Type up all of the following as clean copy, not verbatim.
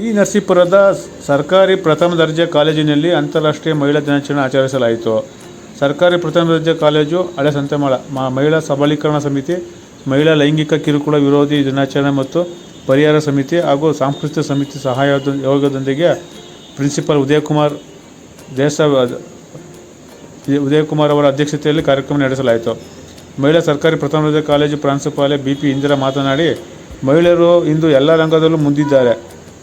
ಈ ನರಸೀಪುರದ ಸರ್ಕಾರಿ ಪ್ರಥಮ ದರ್ಜೆ ಕಾಲೇಜಿನಲ್ಲಿ ಅಂತಾರಾಷ್ಟ್ರೀಯ ಮಹಿಳಾ ದಿನಾಚರಣೆ ಆಚರಿಸಲಾಯಿತು. ಸರ್ಕಾರಿ ಪ್ರಥಮ ದರ್ಜೆ ಕಾಲೇಜು, ಹಳೆ ಸಂತೆಮಾಳ ಮಹಿಳಾ ಸಬಲೀಕರಣ ಸಮಿತಿ, ಮಹಿಳಾ ಲೈಂಗಿಕ ಕಿರುಕುಳ ವಿರೋಧಿ ದಿನಾಚರಣೆ ಮತ್ತು ಪರಿಹಾರ ಸಮಿತಿ ಹಾಗೂ ಸಾಂಸ್ಕೃತಿಕ ಸಮಿತಿ ಸಹಯೋಗದೊಂದಿಗೆ ಪ್ರಿನ್ಸಿಪಾಲ್ ಉದಯಕುಮಾರ್ ಅವರ ಅಧ್ಯಕ್ಷತೆಯಲ್ಲಿ ಕಾರ್ಯಕ್ರಮ ನಡೆಸಲಾಯಿತು. ಮಹಿಳಾ ಸರ್ಕಾರಿ ಪ್ರಥಮ ದರ್ಜೆ ಕಾಲೇಜು ಪ್ರಾಂಶುಪಾಲೆ ಬಿ.ಪಿ. ಇಂದಿರಾ ಮಾತನಾಡಿ, ಮಹಿಳೆಯರು ಇಂದು ಎಲ್ಲ ರಂಗದಲ್ಲೂ ಮುಂದಿದ್ದಾರೆ.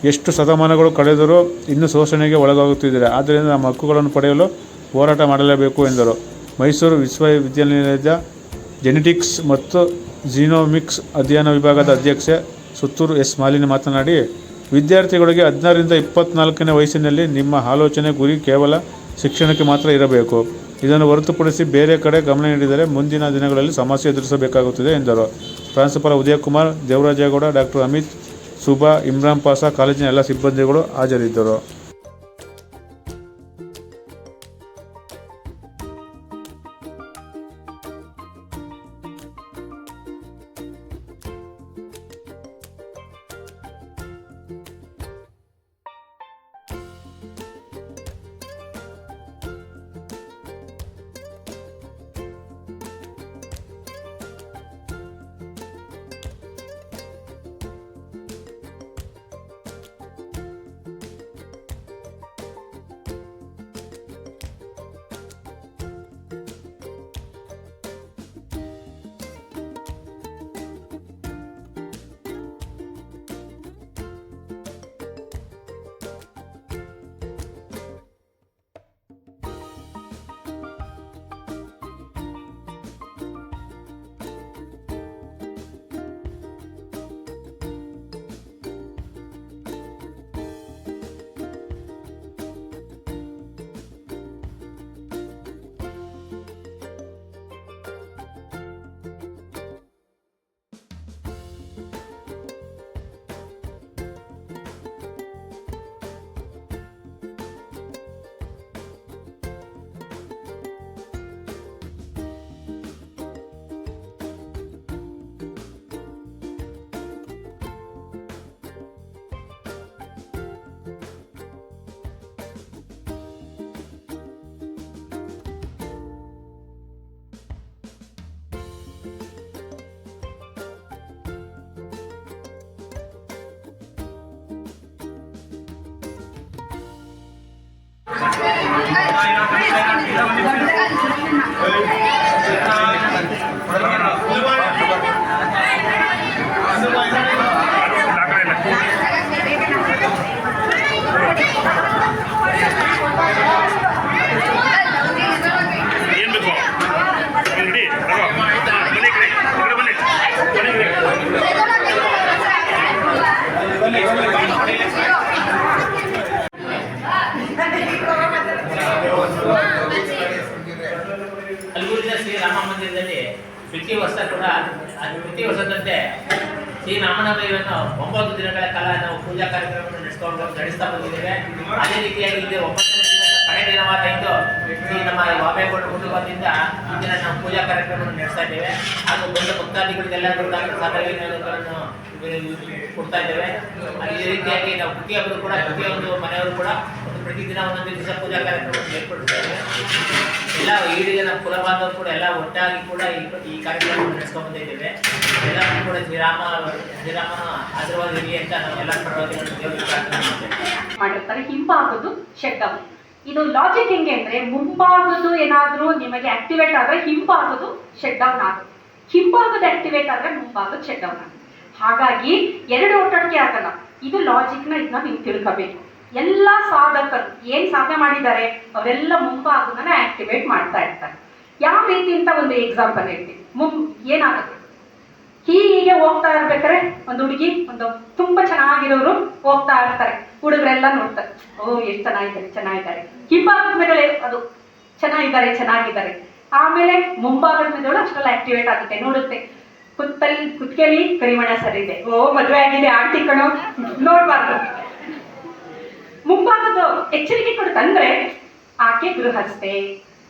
ಎಷ್ಟು ಶತಮಾನಗಳು ಕಳೆದರೂ ಇನ್ನೂ ಶೋಷಣೆಗೆ ಒಳಗಾಗುತ್ತಿದ್ದಾರೆ. ಆದ್ದರಿಂದ ನಮ್ಮ ಹಕ್ಕುಗಳನ್ನು ಪಡೆಯಲು ಹೋರಾಟ ಮಾಡಲೇಬೇಕು ಎಂದರು. ಮೈಸೂರು ವಿಶ್ವವಿದ್ಯಾನಿಲಯದ ಜೆನೆಟಿಕ್ಸ್ ಮತ್ತು ಜೀನೋಮಿಕ್ಸ್ ಅಧ್ಯಯನ ವಿಭಾಗದ ಅಧ್ಯಕ್ಷೆ ಸುತ್ತೂರು ಎಸ್. ಮಾಲಿನಿ ಮಾತನಾಡಿ, ವಿದ್ಯಾರ್ಥಿಗಳಿಗೆ 16 ರಿಂದ 24ನೇ ವಯಸ್ಸಿನಲ್ಲಿ ನಿಮ್ಮ ಆಲೋಚನೆ, ಗುರಿ ಕೇವಲ ಶಿಕ್ಷಣಕ್ಕೆ ಮಾತ್ರ ಇರಬೇಕು. ಇದನ್ನು ಹೊರತುಪಡಿಸಿ ಬೇರೆ ಕಡೆ ಗಮನ ನೀಡಿದರೆ ಮುಂದಿನ ದಿನಗಳಲ್ಲಿ ಸಮಸ್ಯೆ ಎದುರಿಸಬೇಕಾಗುತ್ತದೆ ಎಂದರು. ಪ್ರಾಂಶುಪಾಲ ಉದಯಕುಮಾರ್, ದೇವರಾಜೇಗೌಡ, ಡಾಕ್ಟರ್ ಅಮಿತ್, ಸುಬಾ, ಇಮ್ರಾನ್ ಪಾಷಾ, ಕಾಲೇಜಿನ ಎಲ್ಲ ಸಿಬ್ಬಂದಿಗಳು ಹಾಜರಿದ್ದರು. ಅಲ್ಗೂರಿನ ಶ್ರೀ ರಾಮ ಮಂದಿರದಲ್ಲಿ ಪ್ರತಿ ವರ್ಷದಂತೆ ಶ್ರೀ ರಾಮನವಮಿಯನ್ನು 9 ದಿನಗಳ ಕಾಲ ನಾವು ಪೂಜಾ ಕಾರ್ಯಕ್ರಮವನ್ನು ನಡೆಸ್ತಾ ಬಂದಿದ್ದೇವೆ. ಅದೇ ರೀತಿಯಾಗಿ ಇದು 9ನೇ ದಿನದ ಕಡೆ ದಿನವಾದ ಇಂದು ಶ್ರೀ ನಮ್ಮ ವಾಮೇಗೌಡ ಕುಟುಂಬದಿಂದ ಇಂದಿನ ನಾವು ಪೂಜಾ ಕಾರ್ಯಕ್ರಮವನ್ನು ನಡೆಸ್ತಾ ಇದ್ದೇವೆ. ಹಾಗೂ ಬಂದ ಭಕ್ತಾದಿಗಳಿಗೆಲ್ಲರೂ ಸಹಕಾರಗಳನ್ನು ಕೊಡ್ತಾ ಇದ್ದೇವೆ. ಈ ರೀತಿಯಾಗಿ ನಾವು ಪ್ರತಿಯೊಂದು ಮನೆಯವರು ಕೂಡ ಪ್ರತಿದಿನ ಒಂದೊಂದು ದಿವಸ ಪೂಜಾ ಕಾರ್ಯಕ್ರಮವನ್ನು ಏರ್ಪಡಿಸ್ತೇವೆ. ಎಲ್ಲ ಇಡೀ ನಮ್ಮ ಕುಲ ಬಾಂಧವರು ಕೂಡ ಎಲ್ಲ ಒಟ್ಟಾಗಿ ಕೂಡ ಈ ಕಾರ್ಯಕ್ರಮವನ್ನು ನಡೆಸ್ಕೊಂಡು ಬಂದಿದ್ದೇವೆ. ಎಲ್ಲರೂ ಕೂಡ ಶ್ರೀರಾಮನ ಆಶೀರ್ವಾದ ಇರಲಿ ಅಂತ ನಾವು ಎಲ್ಲ ಮಾಡಿರ್ತಾರೆ. ಹಿಂಭಾಗದ್ದು ಶಟ್ ಡೌನ್. ಇದು ಲಾಜಿಕ್ ಹೆಂಗೆ ಅಂದ್ರೆ, ಮುಂಭಾಗದ್ದು ಏನಾದರೂ ನಿಮಗೆ ಆಕ್ಟಿವೇಟ್ ಆದ್ರೆ ಹಿಂಭಾಗದ್ದು ಶಟ್ ಡೌನ್ ಆಗುತ್ತೆ, ಹಿಂಭಾಗದ ಆಕ್ಟಿವೇಟ್ ಆದ್ರೆ ಮುಂಭಾಗದ ಶಟ್ ಡೌನ್ ಆಗುತ್ತೆ. ಹಾಗಾಗಿ ಎರಡು ಒಟ್ಟೊಟ್ಟಿಗೆ ಆಗಲ್ಲ. ಇದು ಲಾಜಿಕ್ನ ಇದನ್ನ ನೀವು ತಿಳ್ಕೋಬೇಕು. ಎಲ್ಲ ಸಾಧಕರು ಏನ್ ಸಾಧನೆ ಮಾಡಿದ್ದಾರೆ ಅವರೆಲ್ಲ ಮುಂಭಾಗದನ್ನ ಆಕ್ಟಿವೇಟ್ ಮಾಡ್ತಾ ಇರ್ತಾರೆ. ಯಾವ ರೀತಿ ಅಂತ ಒಂದು ಎಕ್ಸಾಂಪಲ್ ಹೇಳ್ತೀನಿ. ಏನಾಗುತ್ತೆ, ಹೀಗೆ ಹೋಗ್ತಾ ಇರ್ಬೇಕಾರೆ ಒಂದು ಹುಡುಗಿ ತುಂಬಾ ಚೆನ್ನಾಗಿರೋರು ಹೋಗ್ತಾ ಇರ್ತಾರೆ. ಹುಡುಗರೆಲ್ಲ ನೋಡ್ತಾರೆ, ಓ ಎಷ್ಟು ಚೆನ್ನಾಗಿದ್ದಾರೆ. ಹಿಂಭಾಗದ ಮೇಲೆ ಅದು ಚೆನ್ನಾಗಿದ್ದಾರೆ. ಆಮೇಲೆ ಮುಂಭಾಗದ ಮೇಲೆ ಅಷ್ಟೆಲ್ಲ ಆಕ್ಟಿವೇಟ್ ಆಗುತ್ತೆ. ನೋಡುತ್ತೆ, ಕುತ್ಕೆಲಿ ಕರಿಮಣ ಸರಿ ಇದೆ, ಓ ಮದುವೆ ಆಗಿದೆ ಆಂಟಿ ಕಣೋ, ನೋಡ್ಬಾರ್ದು. ಮುಂಭಾಗದ ಎಚ್ಚರಿಕೆ ಕೊಡುತ್ತಂದ್ರೆ ಆಕೆ ಗೃಹಸ್ಥೆ,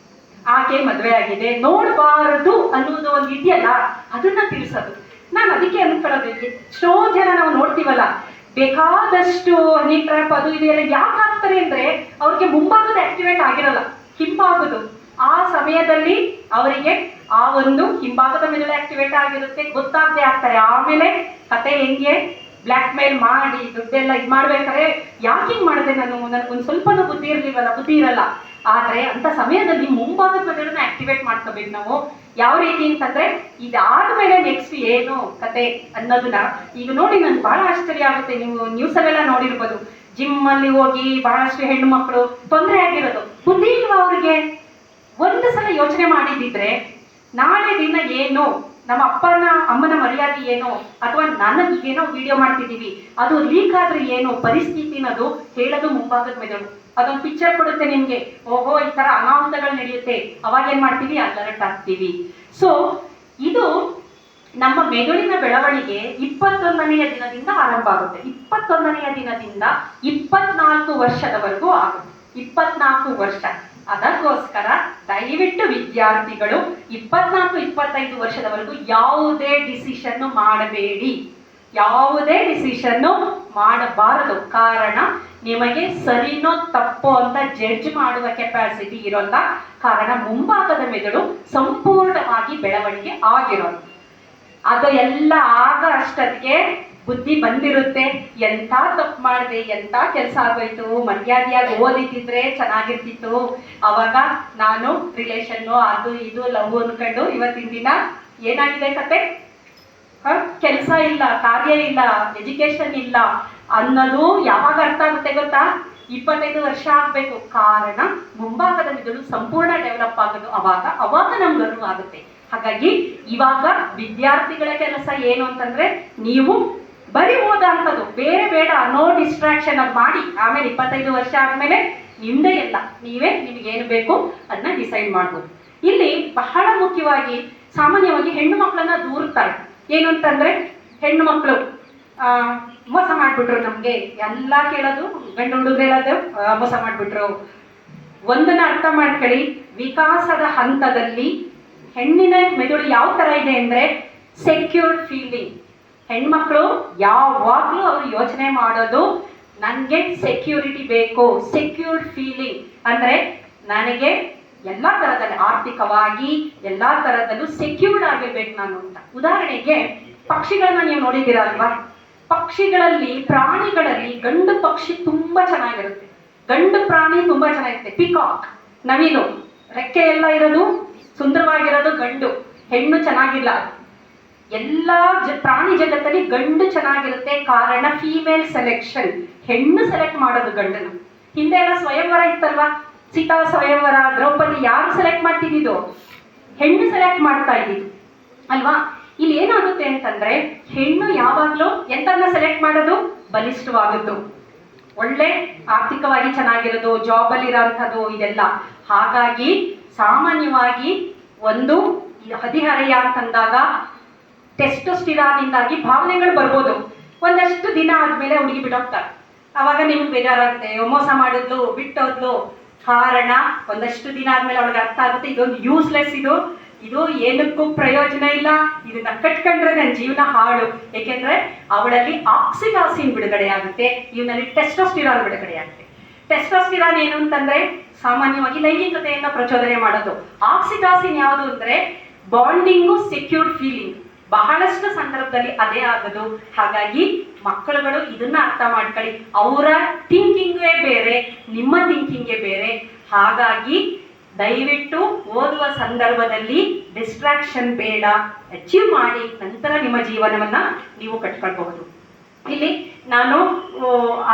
ಆಕೆ ಮದುವೆ ಆಗಿದೆ, ನೋಡಬಾರದು ಅನ್ನೋದು ಒಂದು ಇದೆಯಲ್ಲ, ಅದನ್ನ ತಿಳಿಸೋದು. ನಾನು ಅದಕ್ಕೆ ಅನ್ಕೊಳ್ಳೋದು, ಎಷ್ಟೋ ಜನ ನಾವು ನೋಡ್ತೀವಲ್ಲ, ಬೇಕಾದಷ್ಟು ಹನಿ ಟ್ರ್ಯಾಪ್ ಅದು ಇದು ಎಲ್ಲ ಯಾಕೆ ಹಾಕ್ತಾರೆ ಅಂದ್ರೆ ಅವ್ರಿಗೆ ಮುಂಭಾಗದ ಆಕ್ಟಿವೇಟ್ ಆಗಿರಲ್ಲ, ಹಿಂಭಾಗದು. ಆ ಸಮಯದಲ್ಲಿ ಅವರಿಗೆ ಆ ಒಂದು ಹಿಂಭಾಗದ ಮೆದುಳು ಆಕ್ಟಿವೇಟ್ ಆಗಿರುತ್ತೆ, ಗೊತ್ತಾಗದೆ ಆಗ್ತಾರೆ. ಆಮೇಲೆ ಕತೆ ಹೆಂಗೆ ಬ್ಲ್ಯಾಕ್ ಮೇಲ್ ಮಾಡಿ ದುಡ್ಡೆಲ್ಲ ಇದು ಮಾಡ್ಬೇಕಾದ್ರೆ ಯಾಕೆ ಹಿಂಗ್ ಮಾಡಿದೆ ನನಗೊಂದು ಸ್ವಲ್ಪನೂ ಬುದ್ಧಿ ಇರಲ್ಲ. ಆದ್ರೆ ಅಂತ ಸಮಯದಲ್ಲಿ ಮುಂಭಾಗದ ಮೆದುಳನ್ನ ಆಕ್ಟಿವೇಟ್ ಮಾಡ್ಕೋಬೇಕು ನಾವು. ಯಾವ ರೀತಿ ಅಂತಂದ್ರೆ ಇದಾದ್ಮೇಲೆ ನೆಕ್ಸ್ಟ್ ಏನು ಕತೆ ಅನ್ನೋದನ್ನ ಈಗ ನೋಡಿ ನನ್ಗೆ ಬಹಳ ಆಶ್ಚರ್ಯ ಆಗುತ್ತೆ. ನೀವು ನ್ಯೂಸ್ ಅಲ್ಲೆಲ್ಲ ನೋಡಿರ್ಬೋದು, ಜಿಮ್ ಅಲ್ಲಿ ಹೋಗಿ ಬಹಳಷ್ಟು ಹೆಣ್ಣು ಮಕ್ಕಳು ತೊಂದರೆ ಆಗಿರೋದು. ಬುದ್ಧಿ ಇಲ್ವಾ ಅವ್ರಿಗೆ? ಒಂದು ಸಲ ಯೋಚನೆ ಮಾಡಿದಿದ್ರೆ ನಾಳೆ ದಿನ ಏನು ನಮ್ಮ ಅಮ್ಮನ ಮರ್ಯಾದೆ ಏನು, ಅಥವಾ ನನಗೇನೋ ವಿಡಿಯೋ ಮಾಡ್ತಿದ್ದೀವಿ ಅದು ಲೀಕ್ ಆದ್ರೆ ಏನು ಪರಿಸ್ಥಿತಿ ಅನ್ನೋದು ಹೇಳೋದು ಮುಂಭಾಗದ ಮೆದುಳು. ಅದೊಂದು ಪಿಕ್ಚರ್ ಕೊಡುತ್ತೆ ನಿಮ್ಗೆ, ಓಹೋ ಈ ತರ ಅನಾಹುತಗಳು ನಡೆಯುತ್ತೆ, ಅವಾಗ ಏನ್ ಮಾಡ್ತೀವಿ, ಅಲರ್ಟ್ ಆಗ್ತೀವಿ. ಸೊ ಇದು ನಮ್ಮ ಮೆದುಳಿನ ಬೆಳವಣಿಗೆ 21ನೆಯ ದಿನದಿಂದ ಆರಂಭ ಆಗುತ್ತೆ. 21ನೆಯ ದಿನದಿಂದ 24 ವರ್ಷದವರೆಗೂ ಆಗುತ್ತೆ. 24 ವರ್ಷ. ಅದಕ್ಕೋಸ್ಕರ ದಯವಿಟ್ಟು ವಿದ್ಯಾರ್ಥಿಗಳು 24-25 ವರ್ಷದವರೆಗೂ ಯಾವುದೇ ಡಿಸಿಷನ್ ಮಾಡಬೇಡಿ, ಯಾವುದೇ ಡಿಸಿಷನ್ ಮಾಡಬಾರದು. ಕಾರಣ ನಿಮಗೆ ಸರಿನೋ ತಪ್ಪೋ ಅಂತ ಜಡ್ಜ್ ಮಾಡುವ ಕೆಪಾಸಿಟಿ ಇರೋಲ್ಲ. ಕಾರಣ ಮುಂಭಾಗದ ಮೆದುಳು ಸಂಪೂರ್ಣವಾಗಿ ಬೆಳವಣಿಗೆ ಆಗಿರೋದು. ಅದು ಎಲ್ಲ ಆಗ ಅಷ್ಟೊತ್ತಿಗೆ ಬುದ್ಧಿ ಬಂದಿರುತ್ತೆ. ಎಂತ ತಪ್ಪು ಮಾಡಿದೆ, ಎಂತ ಕೆಲಸ ಆಗೋಯ್ತು, ಮರ್ಯಾದೆಯಾಗಿ ಓದಿದ್ರೆ ಚೆನ್ನಾಗಿರ್ತಿತ್ತು, ಅವಾಗ ನಾನು ರಿಲೇಷನ್ನು ಅದು ಇದು ಲವ್ ಅನ್ಕೊಂಡು ಇವತ್ತಿನ ದಿನ ಏನಾಗಿದೆ ಕತೆ, ಕೆಲಸ ಇಲ್ಲ, ಕಾರ್ಯ ಇಲ್ಲ, ಎಜುಕೇಶನ್ ಇಲ್ಲ ಅನ್ನೋದು ಯಾವಾಗ ಅರ್ಥ ಆಗುತ್ತೆ ಗೊತ್ತಾ? 25 ವರ್ಷ ಆಗ್ಬೇಕು. ಕಾರಣ ಮುಂಭಾಗದ ಮೆದುಳು ಸಂಪೂರ್ಣ ಡೆವಲಪ್ ಆಗೋದು ಅವಾಗ ನಮ್ಗೆ ಅರಿವು ಆಗುತ್ತೆ. ಹಾಗಾಗಿ ಇವಾಗ ವಿದ್ಯಾರ್ಥಿಗಳ ಕೆಲಸ ಏನು ಅಂತಂದ್ರೆ, ನೀವು ಬರೀ ಓದಂಥದ್ದು ಬೇರೆ ಬೇಡ, ನೋ ಡಿಸ್ಟ್ರಾಕ್ಷನ್ ಅದು ಮಾಡಿ. ಆಮೇಲೆ 25 ವರ್ಷ ಆದ್ಮೇಲೆ ನಿಮ್ದೇ ಎಲ್ಲ, ನೀವೇ ನಿಮಗೇನು ಬೇಕು ಅದನ್ನ ಡಿಸೈಡ್ ಮಾಡ್ಬೋದು. ಇಲ್ಲಿ ಬಹಳ ಮುಖ್ಯವಾಗಿ ಸಾಮಾನ್ಯವಾಗಿ ಹೆಣ್ಣು ಮಕ್ಕಳನ್ನ ದೂರ್ತಾರೆ. ಏನು ಅಂತಂದ್ರೆ, ಹೆಣ್ಣು ಮಕ್ಕಳು ಮೋಸ ಮಾಡ್ಬಿಟ್ರು, ನಮ್ಗೆ ಎಲ್ಲ ಕೇಳೋದು ಗಂಡು ಹುಡುಗರು ಹೇಳೋದು ಮೋಸ ಮಾಡ್ಬಿಟ್ರು. ಒಂದನ್ನ ಅರ್ಥ ಮಾಡ್ಕೊಳ್ಳಿ, ವಿಕಾಸದ ಹಂತದಲ್ಲಿ ಹೆಣ್ಣಿನ ಮೆದುಳು ಯಾವ ತರ ಇದೆ ಅಂದ್ರೆ ಸೆಕ್ಯೂರ್ಡ್ ಫೀಲಿಂಗ್. ಹೆಣ್ಮಕ್ಳು ಯಾವಾಗ್ಲೂ ಅವರು ಯೋಚನೆ ಮಾಡೋದು ನನ್ಗೆ ಸೆಕ್ಯೂರಿಟಿ ಬೇಕು. ಸೆಕ್ಯೂರ್ಡ್ ಫೀಲಿಂಗ್ ಅಂದ್ರೆ ನನಗೆ ಎಲ್ಲಾ ತರದಲ್ಲಿ ಆರ್ಥಿಕವಾಗಿ ಎಲ್ಲಾ ತರದಲ್ಲೂ ಸೆಕ್ಯೂರ್ಡ್ ಆಗಿರ್ಬೇಕು ನಾನು ಅಂತ. ಉದಾಹರಣೆಗೆ ಪಕ್ಷಿಗಳನ್ನ ನೀವು ನೋಡಿದ್ದೀರಾ ಅಲ್ವಾ? ಪಕ್ಷಿಗಳಲ್ಲಿ, ಪ್ರಾಣಿಗಳಲ್ಲಿ ಗಂಡು ಪಕ್ಷಿ ತುಂಬಾ ಚೆನ್ನಾಗಿರುತ್ತೆ, ಗಂಡು ಪ್ರಾಣಿ ತುಂಬಾ ಚೆನ್ನಾಗಿರುತ್ತೆ. ಪಿಕಾಕ್, ನವಿಲು, ರೆಕ್ಕೆ ಎಲ್ಲ ಇರೋದು ಸುಂದರವಾಗಿರೋದು ಗಂಡು, ಹೆಣ್ಣು ಚೆನ್ನಾಗಿಲ್ಲ. ಎಲ್ಲಾ ಪ್ರಾಣಿ ಜಗತ್ತಲ್ಲಿ ಗಂಡು ಚೆನ್ನಾಗಿರುತ್ತೆ. ಕಾರಣ ಫೀಮೇಲ್ ಸೆಲೆಕ್ಷನ್, ಹೆಣ್ಣು ಸೆಲೆಕ್ಟ್ ಮಾಡೋದು ಗಂಡನು. ಹಿಂದೆ ಎಲ್ಲ ಸ್ವಯಂವರ ಇತ್ತಲ್ವಾ, ಸೀತಾ ಸ್ವಯಂವರ, ದ್ರೌಪದಿ, ಯಾರು ಸೆಲೆಕ್ಟ್ ಮಾಡ್ತಿದ್ದು? ಹೆಣ್ಣು ಸೆಲೆಕ್ಟ್ ಮಾಡ್ತಾ ಇದ್ದಿದ್ದು ಅಲ್ವಾ? ಇಲ್ಲಿ ಏನಾಗುತ್ತೆ ಅಂತಂದ್ರೆ, ಹೆಣ್ಣು ಯಾವಾಗ್ಲೂ ಎಂತನ್ನ ಸೆಲೆಕ್ಟ್ ಮಾಡೋದು? ಬಲಿಷ್ಠವಾದದ್ದು, ಒಳ್ಳೆ ಆರ್ಥಿಕವಾಗಿ ಚೆನ್ನಾಗಿರೋದು, ಜಾಬ್ ಅಲ್ಲಿ ಇರೋಂಥದ್ದು, ಇದೆಲ್ಲ. ಹಾಗಾಗಿ ಸಾಮಾನ್ಯವಾಗಿ ಒಂದು ಹದಿಹರೆಯ ಅಂತಂದಾಗ ಟೆಸ್ಟೋಸ್ಟಿರಾನ್ನಿಂದಾಗಿ ಭಾವನೆಗಳು ಬರ್ಬೋದು. ಒಂದಷ್ಟು ದಿನ ಆದ್ಮೇಲೆ ಹುಡುಗಿ ಬಿಟ್ಟೋಗ್ತಾರೆ. ಅವಾಗ ನಿಮ್ಗೆ ಬೇಜಾರಾಗುತ್ತೆ, ಮೋಸ ಮಾಡಿದ್ಲು, ಬಿಟ್ಟೋದ್ಲು. ಕಾರಣ ಒಂದಷ್ಟು ದಿನ ಆದ್ಮೇಲೆ ಅವಳಿಗೆ ಅರ್ಥ ಆಗುತ್ತೆ, ಇದೊಂದು ಯೂಸ್ಲೆಸ್, ಇದು ಏನಕ್ಕೂ ಪ್ರಯೋಜನ ಇಲ್ಲ, ಇದನ್ನ ಕಟ್ಕೊಂಡ್ರೆ ನನ್ನ ಜೀವನ ಹಾಳು. ಏಕೆಂದ್ರೆ ಅವಳಲ್ಲಿ ಆಕ್ಸಿಟಾಸಿನ್ ಬಿಡುಗಡೆ ಆಗುತ್ತೆ, ಇವನಲ್ಲಿ ಟೆಸ್ಟೋಸ್ಟಿರಾನ್ ಬಿಡುಗಡೆ ಆಗುತ್ತೆ. ಟೆಸ್ಟೋಸ್ಟಿರಾನ್ ಏನು ಅಂತಂದ್ರೆ ಸಾಮಾನ್ಯವಾಗಿ ಲೈಂಗಿಕತೆಯನ್ನ ಪ್ರಚೋದನೆ ಮಾಡೋದು. ಆಕ್ಸಿಟಾಸಿನ್ ಯಾವುದು ಅಂದ್ರೆ ಬಾಂಡಿಂಗು, ಸೆಕ್ಯೂರ್ಡ್ ಫೀಲಿಂಗ್. ಬಹಳಷ್ಟು ಸಂದರ್ಭದಲ್ಲಿ ಅದೇ ಆಗೋದು. ಹಾಗಾಗಿ ಮಕ್ಕಳುಗಳು ಇದನ್ನ ಅರ್ಥ ಮಾಡ್ಕೊಳ್ಳಿ, ಅವರ ಥಿಂಕಿಂಗೇ ಬೇರೆ, ನಿಮ್ಮ ಥಿಂಕಿಂಗೇ ಬೇರೆ. ಹಾಗಾಗಿ ದಯವಿಟ್ಟು ಓದುವ ಸಂದರ್ಭದಲ್ಲಿ ಡಿಸ್ಟ್ರಾಕ್ಷನ್ ಬೇಡ, ಅಚೀವ್ ಮಾಡಿ, ನಂತರ ನಿಮ್ಮ ಜೀವನವನ್ನ ನೀವು ಕಟ್ಕೊಳ್ಬಹುದು. ಇಲ್ಲಿ ನಾನು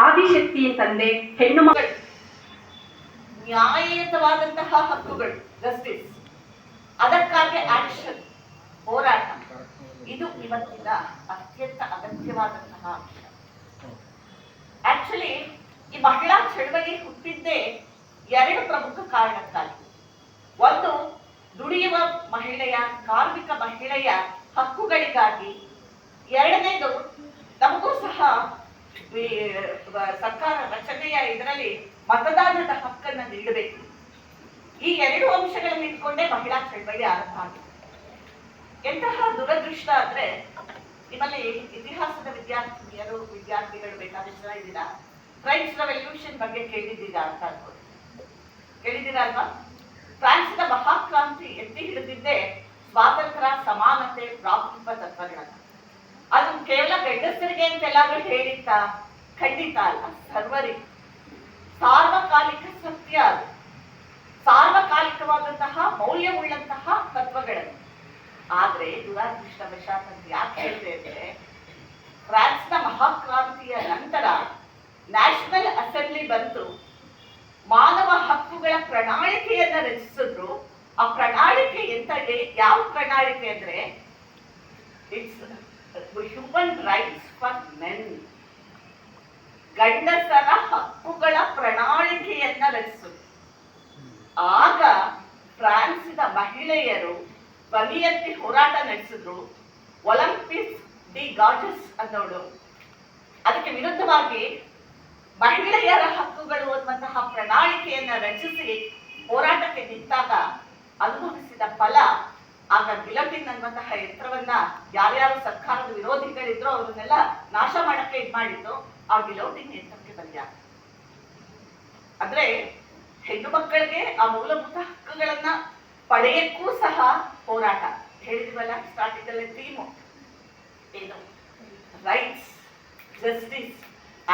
ಆದಿಶಕ್ತಿ ಅಂತಂದೆ, ಹೆಣ್ಣು ಮಕ್ಕಳು ನ್ಯಾಯಯುತವಾದಂತಹ ಹಕ್ಕುಗಳು, ಜಸ್ಟಿಸ್, ಅದಕ್ಕಾಗಿ ಆಕ್ಷನ್, ಹೋರಾಟ, ಇದು ಇವತ್ತಿನ ಅತ್ಯಂತ ಅಗತ್ಯವಾದಂತಹ ಅಂಶ. ಆಕ್ಚುಲಿ ಈ ಮಹಿಳಾ ಚಳವಳಿ ಹುಟ್ಟಿದ್ದೇ 2 ಪ್ರಮುಖ ಕಾರಣಕ್ಕಾಗಿ. ಒಂದು, ದುಡಿಯುವ ಮಹಿಳೆಯ, ಕಾರ್ಮಿಕ ಮಹಿಳೆಯ ಹಕ್ಕುಗಳಿಗಾಗಿ. ಎರಡನೇದು, ನಮಗೂ ಸಹ ಸರ್ಕಾರ ರಚನೆಯ ಇದರಲ್ಲಿ ಮತದಾನದ ಹಕ್ಕನ್ನು ನೀಡಬೇಕು. ಈ 2 ಅಂಶಗಳನ್ನು ಇಟ್ಕೊಂಡೇ ಮಹಿಳಾ ಚಳವಳಿ ಆರಂಭ ಆಗಿದೆ. ಎಂತಹ ದುರದೃಷ್ಟ ಅಂದ್ರೆ, ನಿಮ್ಮಲ್ಲಿ ಇತಿಹಾಸದ ವಿದ್ಯಾರ್ಥಿಗಳು ಬೇಕಾದಷ್ಟು ಜನ ಇದ್ದೀರಾ. ಫ್ರೆಂಚ್ ರೆವಲ್ಯೂಷನ್ ಬಗ್ಗೆ ಕೇಳಿದ್ದೀರಾ ಅಂತ ಅನ್ಬೋದು. ಕೇಳಿದ್ದೀರಾ ಅಲ್ವಾ? ಫ್ರಾನ್ಸ್ನ ಮಹಾಕ್ರಾಂತಿ ಎತ್ತಿ ಹಿಡಿದಿದ್ದೆ ಸ್ವಾತಂತ್ರ್ಯ, ಸಮಾನತೆ, ಭ್ರಾತೃತ್ವ ತತ್ವಗಳನ್ನ. ಅದು ಕೇವಲ ಗಂಡಸರಿಗೆ ಅಂತೆಲ್ಲಾದ್ರೂ ಹೇಳಿತ್ತ? ಖಂಡಿತ ಅಲ್ಲ, ಸರ್ವರಿ ಸಾರ್ವಕಾಲಿಕ ಸತ್ಯ. ಅದು ಸಾರ್ವಕಾಲಿಕವಾದಂತಹ ಮೌಲ್ಯವುಳ್ಳಂತಹ ತತ್ವಗಳನ್ನು. ಆದ್ರೆ ದುರಾದೃಷ್ಟವಶಾತ್ ಅಂತ ಯಾಕೆ ಹೇಳಿದೆ ಅಂದ್ರೆ, ಫ್ರಾನ್ಸ್ನ ಮಹಾಕ್ರಾಂತಿಯ ನಂತರ ನ್ಯಾಷನಲ್ ಅಸೆಂಬ್ಲಿ ಬಂತು, ಮಾನವ ಹಕ್ಕುಗಳ ಪ್ರಣಾಳಿಕೆಯನ್ನ ರಚಿಸಿದ್ರು. ಆ ಪ್ರಣಾಳಿಕೆ ಯಾವ ಪ್ರಣಾಳಿಕೆ ಅಂದ್ರೆ it's human rights for men. ಗಂಡಸರ ಹಕ್ಕುಗಳ ಪ್ರಣಾಳಿಕೆಯನ್ನ ರಚಿಸಿದ್ರು. ಆಗ ಫ್ರಾನ್ಸಿನ ಮಹಿಳೆಯರು ಧ್ವನಿ ಎತ್ತಿ ಹೋರಾಟ ನಡೆಸಿದ್ರು. ಒಲಿಂಪಿಕ್ಸ್ ಡಿ ಗಾಜಸ್ ಅನ್ನೋಡು ಅದಕ್ಕೆ ವಿರುದ್ಧವಾಗಿ ಮಹಿಳೆಯರ ಹಕ್ಕುಗಳು ಅನ್ನುವಂತಹ ಪ್ರಣಾಳಿಕೆಯನ್ನ ರಚಿಸಿ ಹೋರಾಟಕ್ಕೆ ನಿಂತಾಗ ಅನುಭವಿಸಿದ ಫಲ, ಆಗ ಗಿಲೋಟಿನ್ ಅನ್ನುವಂತಹ ಯಂತ್ರವನ್ನ ಯಾರ್ಯಾರು ಸರ್ಕಾರದ ವಿರೋಧಿಗಳಿದ್ರು ಅವರನ್ನೆಲ್ಲ ನಾಶ ಮಾಡಕ್ಕೆ ಮಾಡಿದ್ದು ಆ ಗಿಲೋಟಿನ್ ಯಂತ್ರಕ್ಕೆ ಬಲಿಯಾಗ. ಅಂದ್ರೆ ಹೆಣ್ಣು ಮಕ್ಕಳಿಗೆ ಆ ಮೂಲಭೂತ ಹಕ್ಕುಗಳನ್ನ ಪಡೆಯಕ್ಕೂ ಸಹ ಹೋರಾಟ. ಹೇಳಿದ್ವಲ್ಲ ಸ್ಟಾರ್ಟಿಂಗ್ ಅಲ್ಲಿ ಥೀಮು ಏನು? Rights, justice,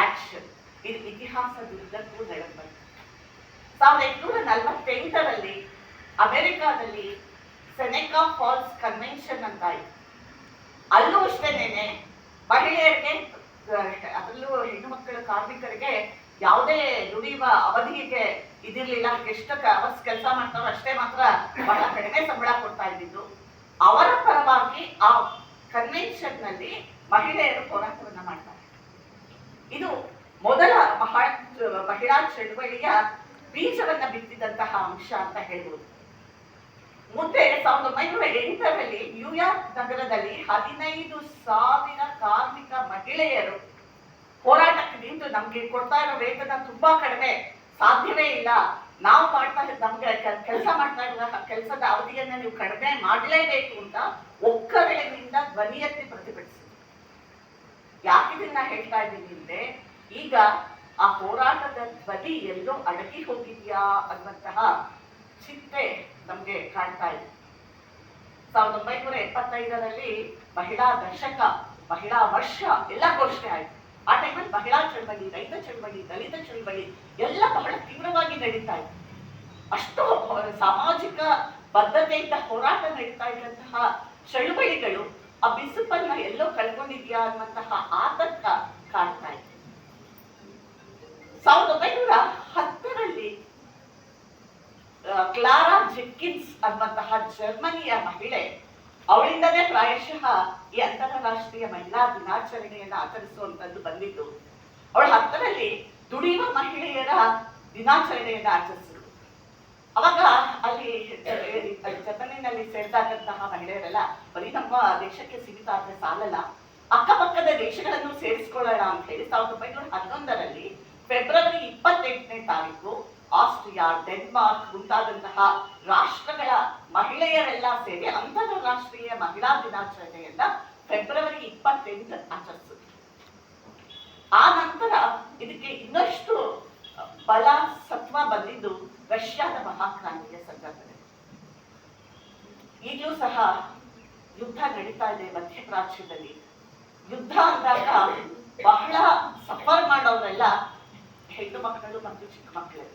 action. ಇದು ಇತಿಹಾಸದುದ್ದಕ್ಕೂ ನಡೆದು 1848ರಲ್ಲಿ ಅಮೆರಿಕಾದಲ್ಲಿ ಸೆನೆಕಾ ಫಾಲ್ಸ್ ಕನ್ವೆನ್ಷನ್ ಅಂತ ಆಯ್ತು. ಅಲ್ಲೂ ಅಷ್ಟೇನೆ ಮಹಿಳೆಯರಿಗೆ, ಅದರಲ್ಲೂ ಹೆಣ್ಣು ಮಕ್ಕಳ ಕಾರ್ಮಿಕರಿಗೆ ಯಾವುದೇ ದುಡಿಯುವ ಅವಧಿಗೆ ಇದಿರ್ಲಿಲ್ಲ. ಎಷ್ಟು ಅವರ್ಸ್ ಕೆಲಸ ಮಾಡ್ತಾರೋ ಅಷ್ಟೇ ಮಾತ್ರ ಬಹಳ ಕಡಿಮೆ ಸಂಬಳ ಕೊಡ್ತಾ ಇದ್ದಿದ್ದು. ಅವರ ಪರವಾಗಿ ಆ ಕನ್ವೆನ್ಷನ್ ನಲ್ಲಿ ಮಹಿಳೆಯರು ಹೋರಾಟವನ್ನ ಮಾಡ್ತಾರೆ. ಇದು ಮೊದಲ ಮಹಿಳಾ ಚಳವಳಿಯ ಬೀಜವನ್ನ ಬಿತ್ತಿದಂತಹ ಅಂಶ ಅಂತ ಹೇಳ್ಬೋದು. ಮುಂದೆ 1908ರಲ್ಲಿ ನ್ಯೂಯಾರ್ಕ್ ನಗರದಲ್ಲಿ 15,000 ಕಾರ್ಮಿಕ ಮಹಿಳೆಯರು ಹೋರಾಟಕ್ಕೆ ನಿಂತು, ನಮ್ಗೆ ಕೊಡ್ತಾ ಇರೋ ವೇತನ ತುಂಬಾ ಕಡಿಮೆ, ಸಾಧ್ಯವೇ ಇಲ್ಲ, ನಾವು ನಮ್ಗೆ ಕೆಲಸ ಮಾಡ್ತಾ ಇರುವ ಕೆಲಸದ ಅವಧಿಯನ್ನ ನೀವು ಕಡಿಮೆ ಮಾಡಲೇಬೇಕು ಅಂತ ಒಕ್ಕಲಿನಿಂದ ಧ್ವನಿ ಎತ್ತಿ ಪ್ರತಿಭಟಿಸಿದ್ರು. ಯಾಕಿದನ್ನ ಹೇಳ್ತಾ ಇದ್ದೀನಿ ಅಂದ್ರೆ, ಈಗ ಆ ಹೋರಾಟದ ಧ್ವನಿ ಎಲ್ಲೋ ಅಡಗಿ ಹೋಗಿದ್ಯಾ ಅನ್ನುವಂತಹ ಚಿಂತೆ ನಮ್ಗೆ ಕಾಣ್ತಾ ಇದೆ. 1975ರಲ್ಲಿ ಮಹಿಳಾ ದಶಕ, ಮಹಿಳಾ ವರ್ಷ ಎಲ್ಲ ಘೋಷಣೆ ಆಯ್ತು. ಆ ಟೈಮಲ್ಲಿ ಮಹಿಳಾ ಚಳವಳಿ, ರೈತ ಚಳವಳಿ, ದಲಿತ ಚಳವಳಿ ಎಲ್ಲ ಬಹಳ ತೀವ್ರವಾಗಿ ನಡೀತಾ ಇತ್ತು. ಅಷ್ಟು ಸಾಮಾಜಿಕ ಬದ್ಧತೆಯಿಂದ ಹೋರಾಟ ನಡೀತಾ ಇದ್ದಂತಹ ಚಳವಳಿಗಳು ಆ ಬಿಸುಪನ್ನ ಎಲ್ಲೋ ಕಳ್ಕೊಂಡಿದ್ಯಾ ಅನ್ನುವಂತಹ ಆತಂಕ ಕಾಣ್ತಾ ಇತ್ತು. 1910ರಲ್ಲಿ ಕ್ಲಾರಾ ಜೆಕ್ಕಿನ್ಸ್ ಅನ್ನುವಂತಹ ಜರ್ಮನಿಯ ಮಹಿಳೆ, ಅವಳಿಂದಲೇ ಪ್ರಾಯಶಃ ಈ ಅಂತಾರಾಷ್ಟ್ರೀಯ ಮಹಿಳಾ ದಿನಾಚರಣೆಯನ್ನು ಆಚರಿಸುವಂತದ್ದು ಬಂದಿದ್ದು. ಅವಳ 10ರಲ್ಲಿ ದುಡಿಯುವ ಮಹಿಳೆಯರ ದಿನಾಚರಣೆಯನ್ನು ಆಚರಿಸಿದ್ರು. ಅವಾಗ ಅಲ್ಲಿ ಜರ್ಮನಿನಲ್ಲಿ ಸೇರಿದಂತಹ ಮಹಿಳೆಯರೆಲ್ಲ ಬರೀ ನಮ್ಮ ದೇಶಕ್ಕೆ ಸೀಮಿತ ಆದ್ರೆ ಸಾಲಲ್ಲ, ಅಕ್ಕಪಕ್ಕದ ದೇಶಗಳನ್ನು ಸೇರಿಸಿಕೊಳ್ಳೋಣ ಅಂತ ಹೇಳಿ 1911ರಲ್ಲಿ ಫೆಬ್ರವರಿ 28ನೇ ತಾರೀಕು ಆಸ್ಟ್ರಿಯಾ, ಡೆನ್ಮಾರ್ಕ್ ಮುಂತಾದಂತಹ ರಾಷ್ಟ್ರಗಳ ಮಹಿಳೆಯರೆಲ್ಲ ಸೇರಿ ಅಂತಾರಾಷ್ಟ್ರೀಯ ಮಹಿಳಾ ದಿನಾಚರಣೆಯನ್ನ ಫೆಬ್ರವರಿ 28 ಆಚರಿಸಿದ್ರು. ಆ ನಂತರ ಇದಕ್ಕೆ ಇನ್ನಷ್ಟು ಬಲ, ಸತ್ವ ಬಂದಿದ್ದು ರಷ್ಯಾದ ಮಹಾಕ್ರಾಂತಿಯ ಸಂದರ್ಭದಲ್ಲಿ. ಈಗಲೂ ಸಹ ಯುದ್ಧ ನಡೀತಾ ಇದೆ ಮಧ್ಯಪ್ರಾಚ್ಯದಲ್ಲಿ. ಯುದ್ಧ ಅಂದಾಗ ಬಹಳ ಸಫರ್ ಮಾಡೋರೆಲ್ಲ ಹೆಣ್ಣು ಮಕ್ಕಳು ಮತ್ತು ಚಿಕ್ಕ ಮಕ್ಕಳು.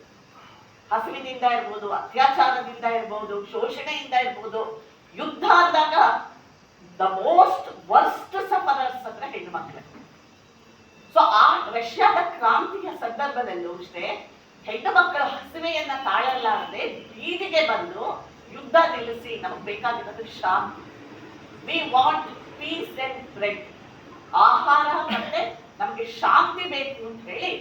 ಹಸಿವಿನಿಂದ ಇರ್ಬೋದು, ಅತ್ಯಾಚಾರದಿಂದ ಇರ್ಬೋದು, ಶೋಷಣೆಯಿಂದ ಇರ್ಬೋದು. ಯುದ್ಧ ಅಂದಾಗ ದ ಮೋಸ್ಟ್ ವರ್ಸ್ಟ್ ಸಫರರ್ಸ್ ಅಂದ್ರೆ ಹೆಣ್ಣು ಮಕ್ಕಳು. ಸೊ ಆ ರಷ್ಯಾದ ಕ್ರಾಂತಿಯ ಸಂದರ್ಭದಲ್ಲೂ ಅಷ್ಟೇ ಹೆಣ್ಣು ಮಕ್ಕಳು ಹಸಿವೆಯನ್ನ ತಾಳಲಾರದೆ ಬೀದಿಗೆ ಬಂದು ಯುದ್ಧ ನಿಲ್ಲಿಸಿ, ನಮಗೆ ಬೇಕಾಗಿರೋದು ಶಾಂತಿ, we want peace and bread, ಆಹಾರ ಮತ್ತೆ ನಮಗೆ ಶಾಂತಿ ಬೇಕು ಅಂತ ಹೇಳಿ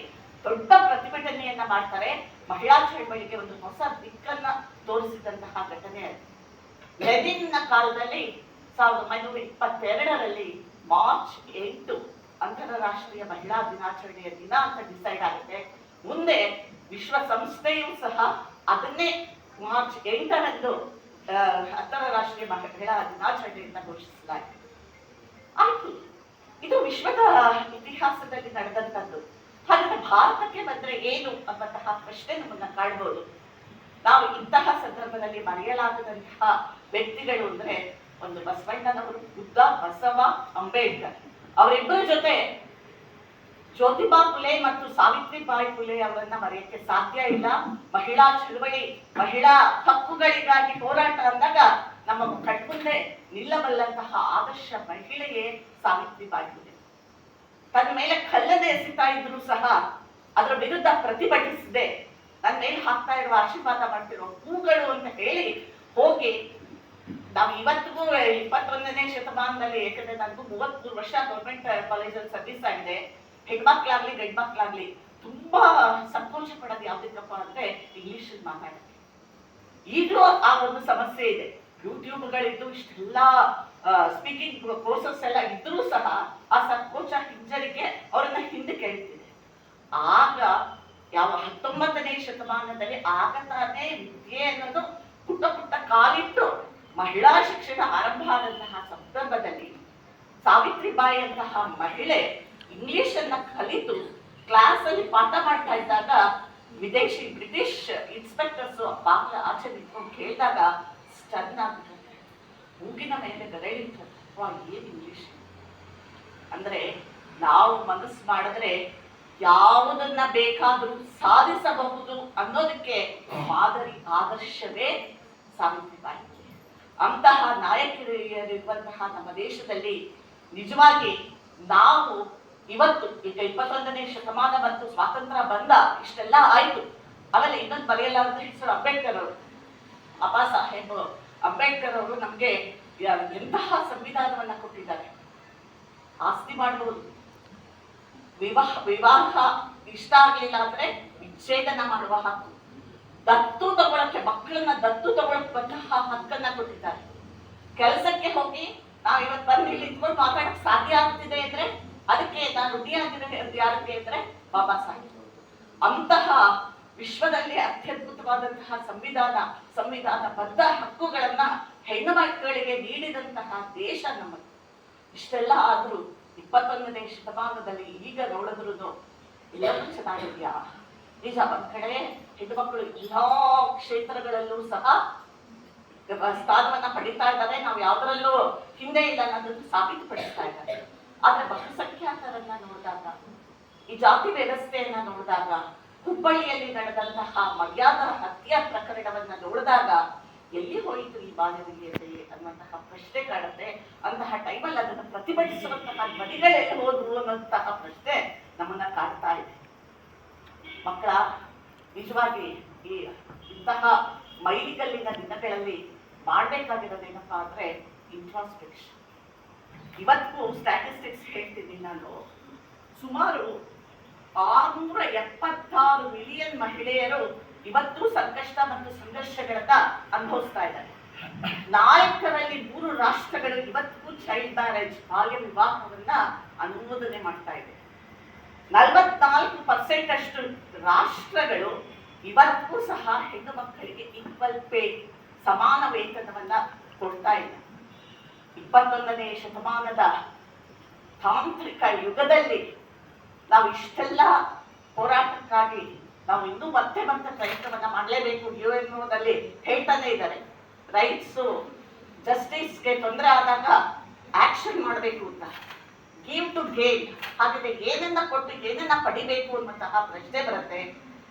ದೊಡ್ಡ ಪ್ರತಿಭಟನೆಯನ್ನ ಮಾಡ್ತಾರೆ. ಮಹಿಳಾ ಚಳವಳಿಗೆ ಒಂದು ಹೊಸ ದಿಕ್ಕನ್ನ ತೋರಿಸಿದಂತಹ ಘಟನೆ ಅದು. ಲೆನಿನ್ನ ಕಾಲದಲ್ಲಿ 1922ರಲ್ಲಿ ಮಾರ್ಚ್ 8 ಅಂತಾರಾಷ್ಟ್ರೀಯ ಮಹಿಳಾ ದಿನಾಚರಣೆಯ ದಿನ ಅಂತ ಡಿಸೈಡ್ ಆಗುತ್ತೆ. ಮುಂದೆ ವಿಶ್ವಸಂಸ್ಥೆಯೂ ಸಹ ಅದನ್ನೇ ಮಾರ್ಚ್ 8ರಂದು ಅಂತಾರಾಷ್ಟ್ರೀಯ ಮಹಿಳಾ ದಿನಾಚರಣೆಯಿಂದ ಘೋಷಿಸಲಾಯಿತು. ಆಯ್ತು, ಇದು ವಿಶ್ವದ ಇತಿಹಾಸದಲ್ಲಿ ನಡೆದಂಥದ್ದು. ಹಾಗಾದ್ರೆ ಭಾರತಕ್ಕೆ ಬಂದ್ರೆ ಏನು ಅನ್ನುವಂತಹ ಪ್ರಶ್ನೆ ನಮ್ಮನ್ನ ಕಾಡ್ಬೋದು. ನಾವು ಇಂತಹ ಸಂದರ್ಭದಲ್ಲಿ ಮರೆಯಲಾಗದಂತಹ ವ್ಯಕ್ತಿಗಳು ಅಂದ್ರೆ ಒಂದು ಬಸವಣ್ಣನವರು, ಬುದ್ಧ, ಬಸವ, ಅಂಬೇಡ್ಕರ್. ಅವರಿಬ್ಬರ ಜೊತೆ ಜ್ಯೋತಿಬಾ ಫುಲೆ ಮತ್ತು ಸಾವಿತ್ರಿಬಾಯಿ ಫುಲೆ ಅವರನ್ನ ಮರೆಯಕ್ಕೆ ಸಾಧ್ಯ ಇಲ್ಲ. ಮಹಿಳಾ ಚಳವಳಿ, ಮಹಿಳಾ ಹಕ್ಕುಗಳಿಗಾಗಿ ಹೋರಾಟ ಅಂದಾಗ ನಮ್ಮ ಕಣ್ಮುಂದೆ ನಿಲ್ಲಬಲ್ಲಂತಹ ಆದರ್ಶ ಮಹಿಳೆಯೇ ಸಾವಿತ್ರಿಬಾಯಿ ಫುಲೆ. ತನ್ನ ಮೇಲೆ ಕಲ್ಲನ್ನೇ ಎಸಿತಾ ಇದ್ರು ಸಹ ಅದರ ವಿರುದ್ಧ ಪ್ರತಿಭಟಿಸದೆ ನನ್ನ ಮೇಲೆ ಹಾಕ್ತಾ ಇರುವ ಆಶೀರ್ವಾದ ಮಾಡ್ತಿರೋ ಹೂಗಳು ಅಂತ ಹೇಳಿ ಹೋಗಿ, ನಾವು ಇವತ್ತಿಗೂ 21ನೇ ಶತಮಾನದಲ್ಲಿ, ಯಾಕಂದ್ರೆ ನನಗೂ 33 ವರ್ಷ ಗೌರ್ಮೆಂಟ್ ಕಾಲೇಜಲ್ಲಿ ಸರ್ವಿಸ್ ಆಗಿದೆ, ಹೆಣ್ಮಕ್ಳಾಗ್ಲಿ ಗಂಡ್ಮಕ್ಳಾಗ್ಲಿ ತುಂಬಾ ಸಂಕೋಚ ಪಡೋದು ಯಾವ್ದಕ್ಕಪ್ಪ ಅಂದ್ರೆ ಇಂಗ್ಲಿಷ್ ಮಾತಾಡಕ್ಕೆ. ಈಗಲೂ ಆ ಒಂದು ಸಮಸ್ಯೆ ಇದೆ. ಯೂಟ್ಯೂಬ್ಗಳಿದ್ದು ಇಷ್ಟೆಲ್ಲ ಸ್ಪೀಕಿಂಗ್ ಕೋರ್ಸಸ್ ಎಲ್ಲ ಇದ್ರೂ ಸಹ ಆ ಸಂಕೋಚ, ಹಿಂಜರಿಕೆ ಅವರನ್ನ ಹಿಂದೆ ಕೇಳ್ತಿದೆ. ಆಗ ಯಾವ 19ನೇ ಶತಮಾನದಲ್ಲಿ ಆಗ ತಾನೇ ವಿದ್ಯೆ ಅನ್ನೋದು ಪುಟ್ಟ ಪುಟ್ಟ ಕಾಲಿಟ್ಟು ಮಹಿಳಾ ಶಿಕ್ಷಣ ಆರಂಭ ಆದಂತಹ ಸಂದರ್ಭದಲ್ಲಿ ಸಾವಿತ್ರಿಬಾಯಿ ಅಂತಹ ಮಹಿಳೆ ಇಂಗ್ಲಿಷ್ ಅನ್ನ ಕಲಿತು ಕ್ಲಾಸ್ ಅಲ್ಲಿ ಪಾಠ ಮಾಡ್ತಾ ಇದ್ದಾಗ ವಿದೇಶಿ ಬ್ರಿಟಿಷ್ ಇನ್ಸ್ಪೆಕ್ಟರ್ಸ್ ಬಾಗಿಲ ಆಚೆ ನಿಂತ್ಕೊಂಡು ಕೇಳಿದಾಗ ಸ್ಟನ್ ಆಗ್ಬಿಟ್ಟೆ, ಮೂಗಿನ ಮೇಲೆ ಗರಳಿರ್ತದೆ, ಏನ್ ಇಂಗ್ಲಿಷ್ ಅಂದ್ರೆ ನಾವು ಮನಸ್ಸು ಮಾಡಿದ್ರೆ ಯಾವುದನ್ನ ಬೇಕಾದರೂ ಸಾಧಿಸಬಹುದು ಅನ್ನೋದಕ್ಕೆ ಮಾದರಿ ಆದರ್ಶವೇ ಸಾವಿತ್ರಿಬಾಯಿ. ಅಂತಹ ನಾಯಕಿಯರಿರುವಂತಹ ನಮ್ಮ ದೇಶದಲ್ಲಿ ನಿಜವಾಗಿ ನಾವು ಇವತ್ತು ಈಗ 21ನೇ ಶತಮಾನ ಬಂತು, ಸ್ವಾತಂತ್ರ್ಯ ಬಂದ, ಇಷ್ಟೆಲ್ಲ ಆಯ್ತು. ಆಮೇಲೆ ಇನ್ನೊಂದು ಬರೆಯಲಾದ ಹೆಸರು ಅಂಬೇಡ್ಕರ್ ಅವರು. ಅಪ್ಪ ಸಾಹೇಬ್ ಅಂಬೇಡ್ಕರ್ ಅವರು ನಮ್ಗೆ ಎಂತಹ ಸಂವಿಧಾನವನ್ನ ಕೊಟ್ಟಿದ್ದಾರೆ. ಆಸ್ತಿ ಮಾಡಬಹುದು, ವಿವಾಹ ಇಷ್ಟ ಆಗ್ಲಿಲ್ಲ ಅಂದ್ರೆ ವಿಚ್ಛೇದನ ಮಾಡುವ ಹಕ್ಕು, ದತ್ತು ತಗೊಳಕ್ಕೆ, ಮಕ್ಕಳನ್ನ ದತ್ತು ತಗೊಳಕ್ಕಂತಹ ಹಕ್ಕನ್ನ ಕೊಟ್ಟಿದ್ದಾರೆ. ಕೆಲಸಕ್ಕೆ ಹೋಗಿ ನಾವ್ ಇವತ್ತು ಬಂದು ಇಲ್ಲಿ ಇದ್ಕೊಂಡು ಮಾತಾಡಕ್ ಸಾಧ್ಯ ಆಗ್ತಿದೆ ಅಂದ್ರೆ ಅದಕ್ಕೆ ನಾನು ಋಣಿಯಾಗಿರೋದು ಯಾರಿಗೆ ಅಂದ್ರೆ ಬಾಬಾ ಸಾಹೇಬ್. ಅಂತಹ ವಿಶ್ವದಲ್ಲಿ ಅತ್ಯದ್ಭುತವಾದಂತಹ ಸಂವಿಧಾನಬದ್ಧ ಹಕ್ಕುಗಳನ್ನ ಹೆಣ್ಣು ಮಕ್ಕಳಿಗೆ ನೀಡಿದಂತಹ ದೇಶ ನಮ್ಮದು. ಇಷ್ಟೆಲ್ಲ ಆದ್ರೂ 21ನೇ ಶತಮಾನದಲ್ಲಿ ಈಗ ನೋಡಿದ್ರು ಎಲ್ಲವೂ ಚೆನ್ನಾಗಿದ್ಯಾ? ನಿಜ, ಒಂದ್ ಕಡೆ ಹೆಣ್ಣು ಮಕ್ಕಳು ಎಲ್ಲಾ ಕ್ಷೇತ್ರಗಳಲ್ಲೂ ಸಹ ಸ್ಥಾನವನ್ನ ಪಡಿತಾ ಇದ್ದಾರೆ. ನಾವು ಯಾವ್ದ್ರಲ್ಲೂ ಹಿಂದೆ ಇಲ್ಲ ಅನ್ನೋದನ್ನು ಸಾಬೀತುಪಡಿಸ್ತಾ ಇದ್ದಾರೆ. ಆದ್ರೆ ಬಹುಸಂಖ್ಯಾತರನ್ನ ನೋಡಿದಾಗ, ಈ ಜಾತಿ ವ್ಯವಸ್ಥೆಯನ್ನ ನೋಡಿದಾಗ, ಹುಬ್ಬಳ್ಳಿಯಲ್ಲಿ ನಡೆದಂತಹ ಮರ್ಯಾದಾ ಹತ್ಯೆ ಪ್ರಕರಣವನ್ನ ನೋಡಿದಾಗ ಎಲ್ಲಿ ಹೋಯಿತು ಈ ಬಾಲ್ಯವಿದ್ಯತೆ ಅನ್ನುವಂತಹ ಪ್ರಶ್ನೆ ಕಾಡುತ್ತೆ. ಅಂತಹ ಟೈಮಲ್ಲಿ ಅದನ್ನು ಪ್ರತಿಭಟಿಸುವಂತಹ ಧ್ವನಿಗಳೆಲ್ಲಿ ಹೋದ್ರು ಅನ್ನುವಂತಹ ಪ್ರಶ್ನೆ ನಮ್ಮನ್ನ ಕಾಡ್ತಾ ಇದೆ. ಮಕ್ಕಳ, ನಿಜವಾಗಿ ಇಂತಹ ಮೈಲಿಗಲ್ಲಿನ ದಿನಗಳಲ್ಲಿ ಮಾಡ್ಬೇಕಾಗಿರೋದೇನಪ್ಪಾ ಅಂದ್ರೆ ಇಂಟ್ರಾಸ್ಪೆಕ್ಷನ್. ಇವತ್ತು ಸ್ಟ್ಯಾಟಿಸ್ಟಿಕ್ಸ್ ಹೇಳ್ತೀನಿ ನಾನು, ಸುಮಾರು 676 ಮಿಲಿಯನ್ ಮಹಿಳೆಯರು ಇವತ್ತು ಸಂಕಷ್ಟ ಮತ್ತು ಸಂಘರ್ಷಗಳನ್ನ ಅನುಭವಿಸ್ತಾ ಇದ್ದಾರೆ. 4ರಲ್ಲಿ 3 ರಾಷ್ಟ್ರಗಳು ಇವತ್ತಿಗೂ ಚೈಲ್ಡ್ ಮ್ಯಾರೇಜ್, ಬಾಲ್ಯ ವಿವಾಹವನ್ನ ಅನುಮೋದನೆ ಮಾಡ್ತಾ ಇದೆ. 44% ಅಷ್ಟು ರಾಷ್ಟ್ರಗಳು ಇವತ್ತಿಗೂ ಸಹ ಹೆಣ್ಣು ಮಕ್ಕಳಿಗೆ ಈಕ್ವಲ್ ಪೇ, ಸಮಾನ ವೇತನವನ್ನ ಕೊಡ್ತಾ ಇದೆ. 21ನೇ ಶತಮಾನದ ತಾಂತ್ರಿಕ ಯುಗದಲ್ಲಿ ನಾವು ಇಷ್ಟೆಲ್ಲ ಹೋರಾಟಕ್ಕಾಗಿ ನಾವು ಇನ್ನೂ ಮತ್ತೆ ಪ್ರಯತ್ನವನ್ನ ಮಾಡಲೇಬೇಕು. ಯುಎನ್ಒದಲ್ಲಿ ಹೇಳ್ತಾನೆ ಇದ್ದಾರೆ, ರೈಟ್ಸ್ ಜಸ್ಟಿಸ್ಗೆ ತೊಂದರೆ ಆದಾಗ ಆಕ್ಷನ್ ಮಾಡಬೇಕು ಅಂತ, ಗಿವ್ ಟು ಗೇನ್. ಹಾಗಾದ್ರೆ ಏನನ್ನ ಕೊಟ್ಟು ಏನನ್ನ ಪಡಿಬೇಕು ಅನ್ನುವಂತಹ ಪ್ರಶ್ನೆ ಬರುತ್ತೆ.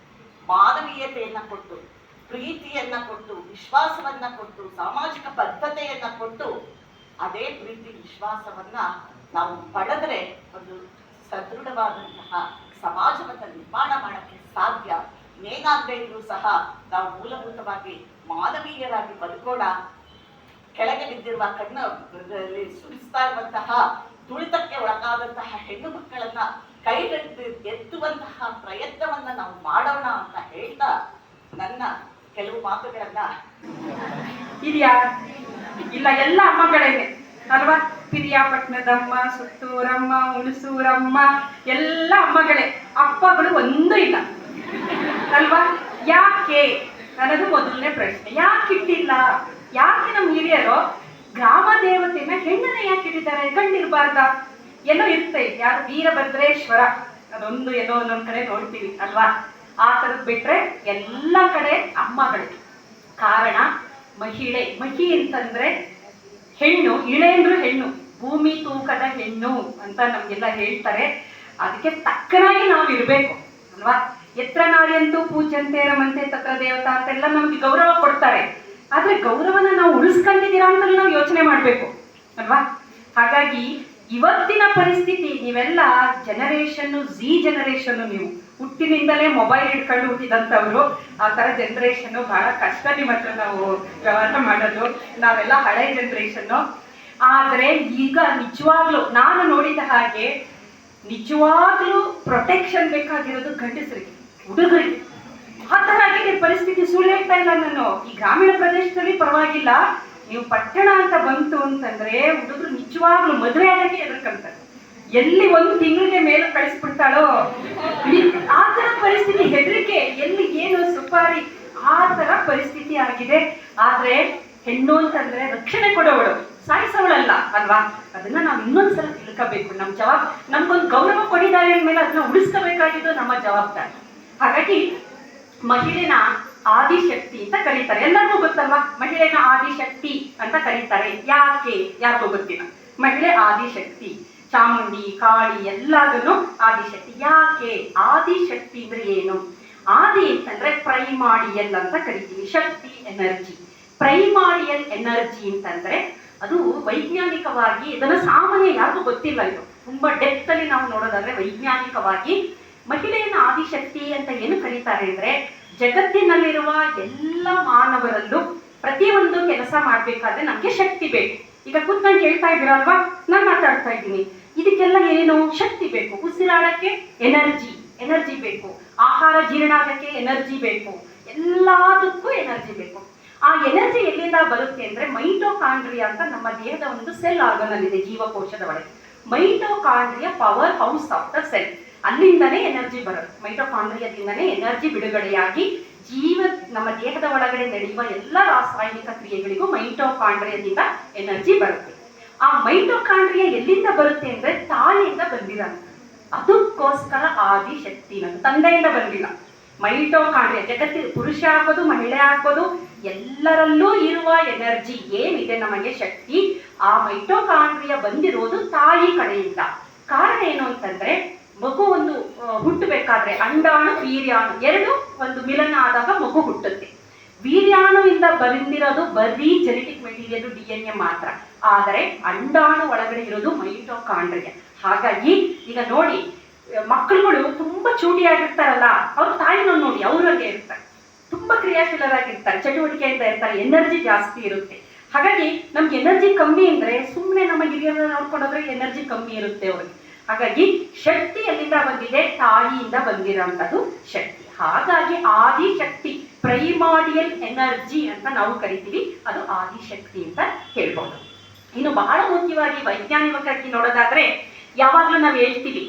ಮಾನವೀಯತೆಯನ್ನ ಕೊಟ್ಟು, ಪ್ರೀತಿಯನ್ನ ಕೊಟ್ಟು, ವಿಶ್ವಾಸವನ್ನ ಕೊಟ್ಟು, ಸಾಮಾಜಿಕ ಬದ್ಧತೆಯನ್ನ ಕೊಟ್ಟು, ಅದೇ ಪ್ರೀತಿ ವಿಶ್ವಾಸವನ್ನ ನಾವು ಪಡೆದ್ರೆ ಒಂದು ಸದೃಢವಾದಂತಹ ಸಮಾಜವನ್ನ ನಿರ್ಮಾಣ ಮಾಡಕ್ಕೆ ಸಾಧ್ಯ. ಏನಾಗದೇ ಇದ್ರೂ ಸಹ ನಾವು ಮೂಲಭೂತವಾಗಿ ಮಾನವೀಯರಾಗಿ ಬದುಕೋಣ. ಕೆಳಗೆ ಬಿದ್ದಿರುವ ಕಣ್ಣಲ್ಲಿ ಸುರಿಸ್ತಾ ಇರುವಂತಹ ತುಳಿತಕ್ಕೆ ಒಳಗಾದಂತಹ ಹೆಣ್ಣು ಮಕ್ಕಳನ್ನ ಕೈಗೆತ್ತಿ ಎತ್ತುವಂತಹ ಪ್ರಯತ್ನವನ್ನ ನಾವು ಮಾಡೋಣ ಅಂತ ಹೇಳ್ತಾ ನನ್ನ ಕೆಲವು ಮಾತುಗಳನ್ನ ಇದೆಯಾ ಇಲ್ಲ, ಎಲ್ಲ ಅಮ್ಮಗಳೇನೆ ಅಲ್ವಾ? ಪಿರಿಯಾಪಟ್ಟಣದಮ್ಮ, ಸುತ್ತೂರಮ್ಮ, ಹುಣಸೂರಮ್ಮ ಎಲ್ಲ ಅಮ್ಮಗಳೇ. ಅಪ್ಪಗಳು ಒಂದೂ ಇಲ್ಲ ಅಲ್ವಾ? ಯಾಕೆ ಅನ್ನೋದು ಮೊದಲನೇ ಪ್ರಶ್ನೆ. ಯಾಕಿಟ್ಟಿಲ್ಲ? ಯಾಕೆ ನಮ್ಮ ಹಿರಿಯರು ಗ್ರಾಮ ದೇವತೆಯನ್ನ ಹೆಣ್ಣನ್ನ ಯಾಕೆ ಇಟ್ಟಿದ್ದಾರೆ? ಗಂಡಿರ್ಬಾರ್ದ? ಎಲ್ಲೋ ಇರುತ್ತೆ, ಯಾರು ವೀರಭದ್ರೇಶ್ವರ ಅದೊಂದು ಎಲ್ಲೋ ಒಂದೊಂದ್ ಕಡೆ ನೋಡ್ತೀವಿ ಅಲ್ವಾ, ಆ ಥರದ್ ಬಿಟ್ರೆ ಎಲ್ಲ ಕಡೆ ಅಮ್ಮಗಳಿಗೆ. ಕಾರಣ ಮಹಿ ಅಂತಂದ್ರೆ ಹೆಣ್ಣು, ಇಳೆಂದ್ರು ಹೆಣ್ಣು, ಭೂಮಿ ತೂಕದ ಹೆಣ್ಣು ಅಂತ ನಮ್ಗೆಲ್ಲ ಹೇಳ್ತಾರೆ. ಅದಕ್ಕೆ ತಕ್ಕನಾಗಿ ನಾವು ಇರ್ಬೇಕು ಅಲ್ವಾ. ಎತ್ರ ನಾರಿಯಂತೂ ಪೂಜ್ಯಂತೆ ರಮಂತೆ ತತ್ರ ದೇವತಾ ಅಂತೆಲ್ಲ ನಮ್ಗೆ ಗೌರವ ಕೊಡ್ತಾರೆ. ಆದ್ರೆ ಗೌರವನ ನಾವು ಉಳಿಸ್ಕೊಂಡಿದ್ದೀರಾ ಅಂತ ನಾವು ಯೋಚನೆ ಮಾಡ್ಬೇಕು ಅಲ್ವಾ. ಹಾಗಾಗಿ ಇವತ್ತಿನ ಪರಿಸ್ಥಿತಿ, ನೀವೆಲ್ಲ ಜನರೇಷನ್ ಝಿ ಜನರೇಷನ್, ನೀವು ಹುಟ್ಟಿನಿಂದಲೇ ಮೊಬೈಲ್ ಹಿಡ್ಕೊಂಡು ಹುಟ್ಟಿದಂಥವ್ರು. ಆ ಥರ ಜನರೇಷನ್ ಬಹಳ ಕಷ್ಟ ನಿಮ್ಮ ಹತ್ರ ನಾವು ವ್ಯವಹಾರ ಮಾಡೋದು. ನಾವೆಲ್ಲ ಹಳೆ ಜನರೇಷನ್ನು. ಆದರೆ ಈಗ ನಿಜವಾಗ್ಲೂ ನಾನು ನೋಡಿದ ಹಾಗೆ ನಿಜವಾಗ್ಲೂ ಪ್ರೊಟೆಕ್ಷನ್ ಬೇಕಾಗಿರೋದು ಗಂಡಸರಿಗೆ, ಹುಡುಗರಿಗೆ. ಆ ಥರ ಆಗಿದೆ ಪರಿಸ್ಥಿತಿ. ಸುಳ್ಳು ಹೇಳ್ತಾ ಇಲ್ಲ ನಾನು. ಈ ಗ್ರಾಮೀಣ ಪ್ರದೇಶದಲ್ಲಿ ಪರವಾಗಿಲ್ಲ, ನೀವು ಪಟ್ಟಣ ಅಂತ ಬಂತು ಅಂತಂದ್ರೆ ಹುಡುಗರು ನಿಜವಾಗ್ಲೂ ಮದುವೆ ಆಗಕ್ಕೆ ಎದುರ್ಕೊಂತಾರೆ. ಎಲ್ಲಿ ಒಂದು ತಿಂಗಳಿಗೆ ಮೇಲೆ ಕಳಿಸ್ಬಿಡ್ತಾಳೋ ಆ ಥರ ಪರಿಸ್ಥಿತಿ, ಹೆದರಿಕೆ, ಎಲ್ಲಿ ಏನು ಸುಪಾರಿ, ಆ ಥರ ಪರಿಸ್ಥಿತಿ ಆಗಿದೆ. ಆದ್ರೆ ಹೆಣ್ಣು ಅಂತಂದ್ರೆ ರಕ್ಷಣೆ ಕೊಡೋವಳು, ಸಾಯಿಸೋವಳಲ್ಲ ಅಲ್ವಾ. ಅದನ್ನ ನಾವು ಇನ್ನೊಂದ್ಸಲ ತಿಳ್ಕೋಬೇಕು. ನಮ್ಗೊಂದು ಗೌರವ ಕೊಡಿದ್ದಾರೆ ಅಂದ್ಮೇಲೆ ಅದನ್ನ ಉಳಿಸ್ಕೋಬೇಕಾಗಿದ್ದು ನಮ್ಮ ಜವಾಬ್ದಾರಿ. ಹಾಗಾಗಿ ಮಹಿಳೆನ ಆದಿಶಕ್ತಿ ಅಂತ ಕರೀತಾರೆ. ಎಲ್ಲರಿಗೂ ಗೊತ್ತಲ್ವಾ ಮಹಿಳೆನ ಆದಿಶಕ್ತಿ ಅಂತ ಕರೀತಾರೆ. ಯಾರಿಗೂ ಗೊತ್ತಿಲ್ಲ. ಮಹಿಳೆ ಆದಿಶಕ್ತಿ, ಚಾಮುಂಡಿ, ಕಾಳಿ ಎಲ್ಲದನ್ನು ಆದಿಶಕ್ತಿ. ಯಾಕೆ ಆದಿಶಕ್ತಿ ಅಂದ್ರೆ ಏನು? ಆದಿ ಅಂತಂದ್ರೆ ಪ್ರೈಮಾಡಿಯಲ್ ಅಂತ ಕರಿತೀವಿ, ಶಕ್ತಿ, ಎನರ್ಜಿ. ಪ್ರೈಮಾಡಿಯಲ್ ಎನರ್ಜಿ ಅಂತಂದ್ರೆ ಅದು ವೈಜ್ಞಾನಿಕವಾಗಿ, ಇದನ್ನ ಸಾಮಾನ್ಯ ಯಾರಿಗೂ ಗೊತ್ತಿಲ್ಲ. ಇದು ತುಂಬಾ ಡೆಪ್ತ್ ಅಲ್ಲಿ ನಾವು ನೋಡೋದಾದ್ರೆ ವೈಜ್ಞಾನಿಕವಾಗಿ ಮಹಿಳೆಯನ್ನ ಆದಿಶಕ್ತಿ ಅಂತ ಏನು ಕರೀತಾರೆ ಅಂದ್ರೆ, ಜಗತ್ತಿನಲ್ಲಿರುವ ಎಲ್ಲ ಮಾನವರಲ್ಲೂ ಪ್ರತಿಯೊಂದು ಕೆಲಸ ಮಾಡ್ಬೇಕಾದ್ರೆ ನಮ್ಗೆ ಶಕ್ತಿ ಬೇಕು. ಈಗ ಕೂತ್ಕೊಂಡು ಕೇಳ್ತಾ ಇದ್ದೀರಲ್ವಾ, ನಾನು ಮಾತಾಡ್ತಾ ಇದ್ದೀನಿ, ಇದಕ್ಕೆಲ್ಲ ಏನು ಶಕ್ತಿ ಬೇಕು. ಉಸಿರಾಡಕ್ಕೆ ಎನರ್ಜಿ ಬೇಕು, ಆಹಾರ ಜೀರ್ಣ ಆಗಕ್ಕೆ ಎನರ್ಜಿ ಬೇಕು, ಎಲ್ಲದಕ್ಕೂ ಎನರ್ಜಿ ಬೇಕು. ಆ ಎನರ್ಜಿ ಎಲ್ಲಿಂದ ಬರುತ್ತೆ ಅಂದ್ರೆ ಮೈಟೋಕಾಂಡ್ರಿಯಾ ಅಂತ ನಮ್ಮ ದೇಹದ ಒಂದು ಸೆಲ್ ಆರ್ಗನ್ ಇದೆ, ಜೀವಕೋಶದ ಒಳಗೆ. Mitochondria power house of the cell, ಅಲ್ಲಿಂದನೇ ಎನರ್ಜಿ ಬರುತ್ತೆ. ಮೈಟೋಕಾಂಡ್ರಿಯಾದಿಂದನೇ ಎನರ್ಜಿ ಬಿಡುಗಡೆಯಾಗಿ ನಮ್ಮ ದೇಹದ ಒಳಗಡೆ ನಡೆಯುವ ಎಲ್ಲ ರಾಸಾಯನಿಕ ಕ್ರಿಯೆಗಳಿಗೂ ಮೈಟೋಕಾಂಡ್ರಿಯಾದಿಂದ ಎನರ್ಜಿ ಬರುತ್ತೆ. ಆ ಮೈಟೋಕಾಂಡ್ರಿಯಾ ಎಲ್ಲಿಂದ ಬರುತ್ತೆ ಅಂದ್ರೆ ತಾಯಿಯಿಂದ ಬಂದಿರೋದು. ಅದಕ್ಕೋಸ್ಕರ ಆದಿಶಕ್ತಿ, ನನ್ನ ತಂದೆಯಿಂದ ಬಂದಿಲ್ಲ. ಮೈಟೋಕಾಂಡ್ರಿಯಾ ಜಗತ್ತಿನ ಪುರುಷ ಆಗ್ಬೋದು, ಮಹಿಳೆ ಆಗ್ಬೋದು, ಎಲ್ಲರಲ್ಲೂ ಇರುವ ಎನರ್ಜಿ ಏನಿದೆ ನಮಗೆ ಶಕ್ತಿ, ಆ ಮೈಟೋಕಾಂಡ್ರಿಯಾ ಬಂದಿರೋದು ತಾಯಿ ಕಡೆಯಿಂದ. ಕಾರಣ ಏನು ಅಂತಂದ್ರೆ, ಮಗು ಒಂದು ಹುಟ್ಟಬೇಕಾದ್ರೆ ಅಂಡಾಣು ವೀರ್ಯಾಣು ಎರಡು ಒಂದು ಮಿಲನ ಆದಾಗ ಮಗು ಹುಟ್ಟುತ್ತೆ. ವೀರ್ಯಾಣುವಿಂದ ಬಂದಿರೋದು ಬರೀ ಜೆನೆಟಿಕ್ ಮೆಟೀರಿಯಲ್ DNA ಮಾತ್ರ, ಆದರೆ ಅಂಡಾಣು ಒಳಗಡೆ ಇರೋದು ಮೈಟೋಕಾಂಡ್ರಿಯಾ. ಹಾಗಾಗಿ ಈಗ ನೋಡಿ, ಮಕ್ಕಳುಗಳು ತುಂಬಾ ಚೂಟಿಯಾಗಿರ್ತಾರಲ್ಲ, ಅವ್ರ ತಾಯಿನ ನೋಡಿ ಅವ್ರಿಗೆ ಇರ್ತಾರೆ, ತುಂಬಾ ಕ್ರಿಯಾಶೀಲರಾಗಿರ್ತಾರೆ, ಚಟುವಟಿಕೆಯಿಂದ ಇರ್ತಾರೆ, ಎನರ್ಜಿ ಜಾಸ್ತಿ ಇರುತ್ತೆ. ಹಾಗಾಗಿ ನಮ್ಗೆ ಎನರ್ಜಿ ಕಮ್ಮಿ ಅಂದ್ರೆ ಸುಮ್ಮನೆ ನಮ್ಮ ಹಿರಿಯರನ್ನ ನೋಡ್ಕೊಂಡೋದ್ರೆ ಎನರ್ಜಿ ಕಮ್ಮಿ ಇರುತ್ತೆ ಅವ್ರಿಗೆ. ಹಾಗಾಗಿ ಶಕ್ತಿ ಎಲ್ಲಿಂದ ಬಂದಿದೆ? ತಾಯಿಯಿಂದ ಬಂದಿರೋಂಥದ್ದು ಶಕ್ತಿ. ಹಾಗಾಗಿ ಆದಿಶಕ್ತಿ, ಪ್ರೈಮಾಡಿಯಲ್ ಎನರ್ಜಿ ಅಂತ ನಾವು ಕರಿತೀವಿ, ಅದು ಆದಿಶಕ್ತಿ ಅಂತ ಹೇಳ್ಬೋದು. ಇನ್ನು ಬಹಳ ಮುಖ್ಯವಾಗಿ ವೈಜ್ಞಾನಿಕವಾಗಿ ನೋಡೋದಾದ್ರೆ, ಯಾವಾಗ್ಲೂ ನಾವು ಹೇಳ್ತೀವಿ,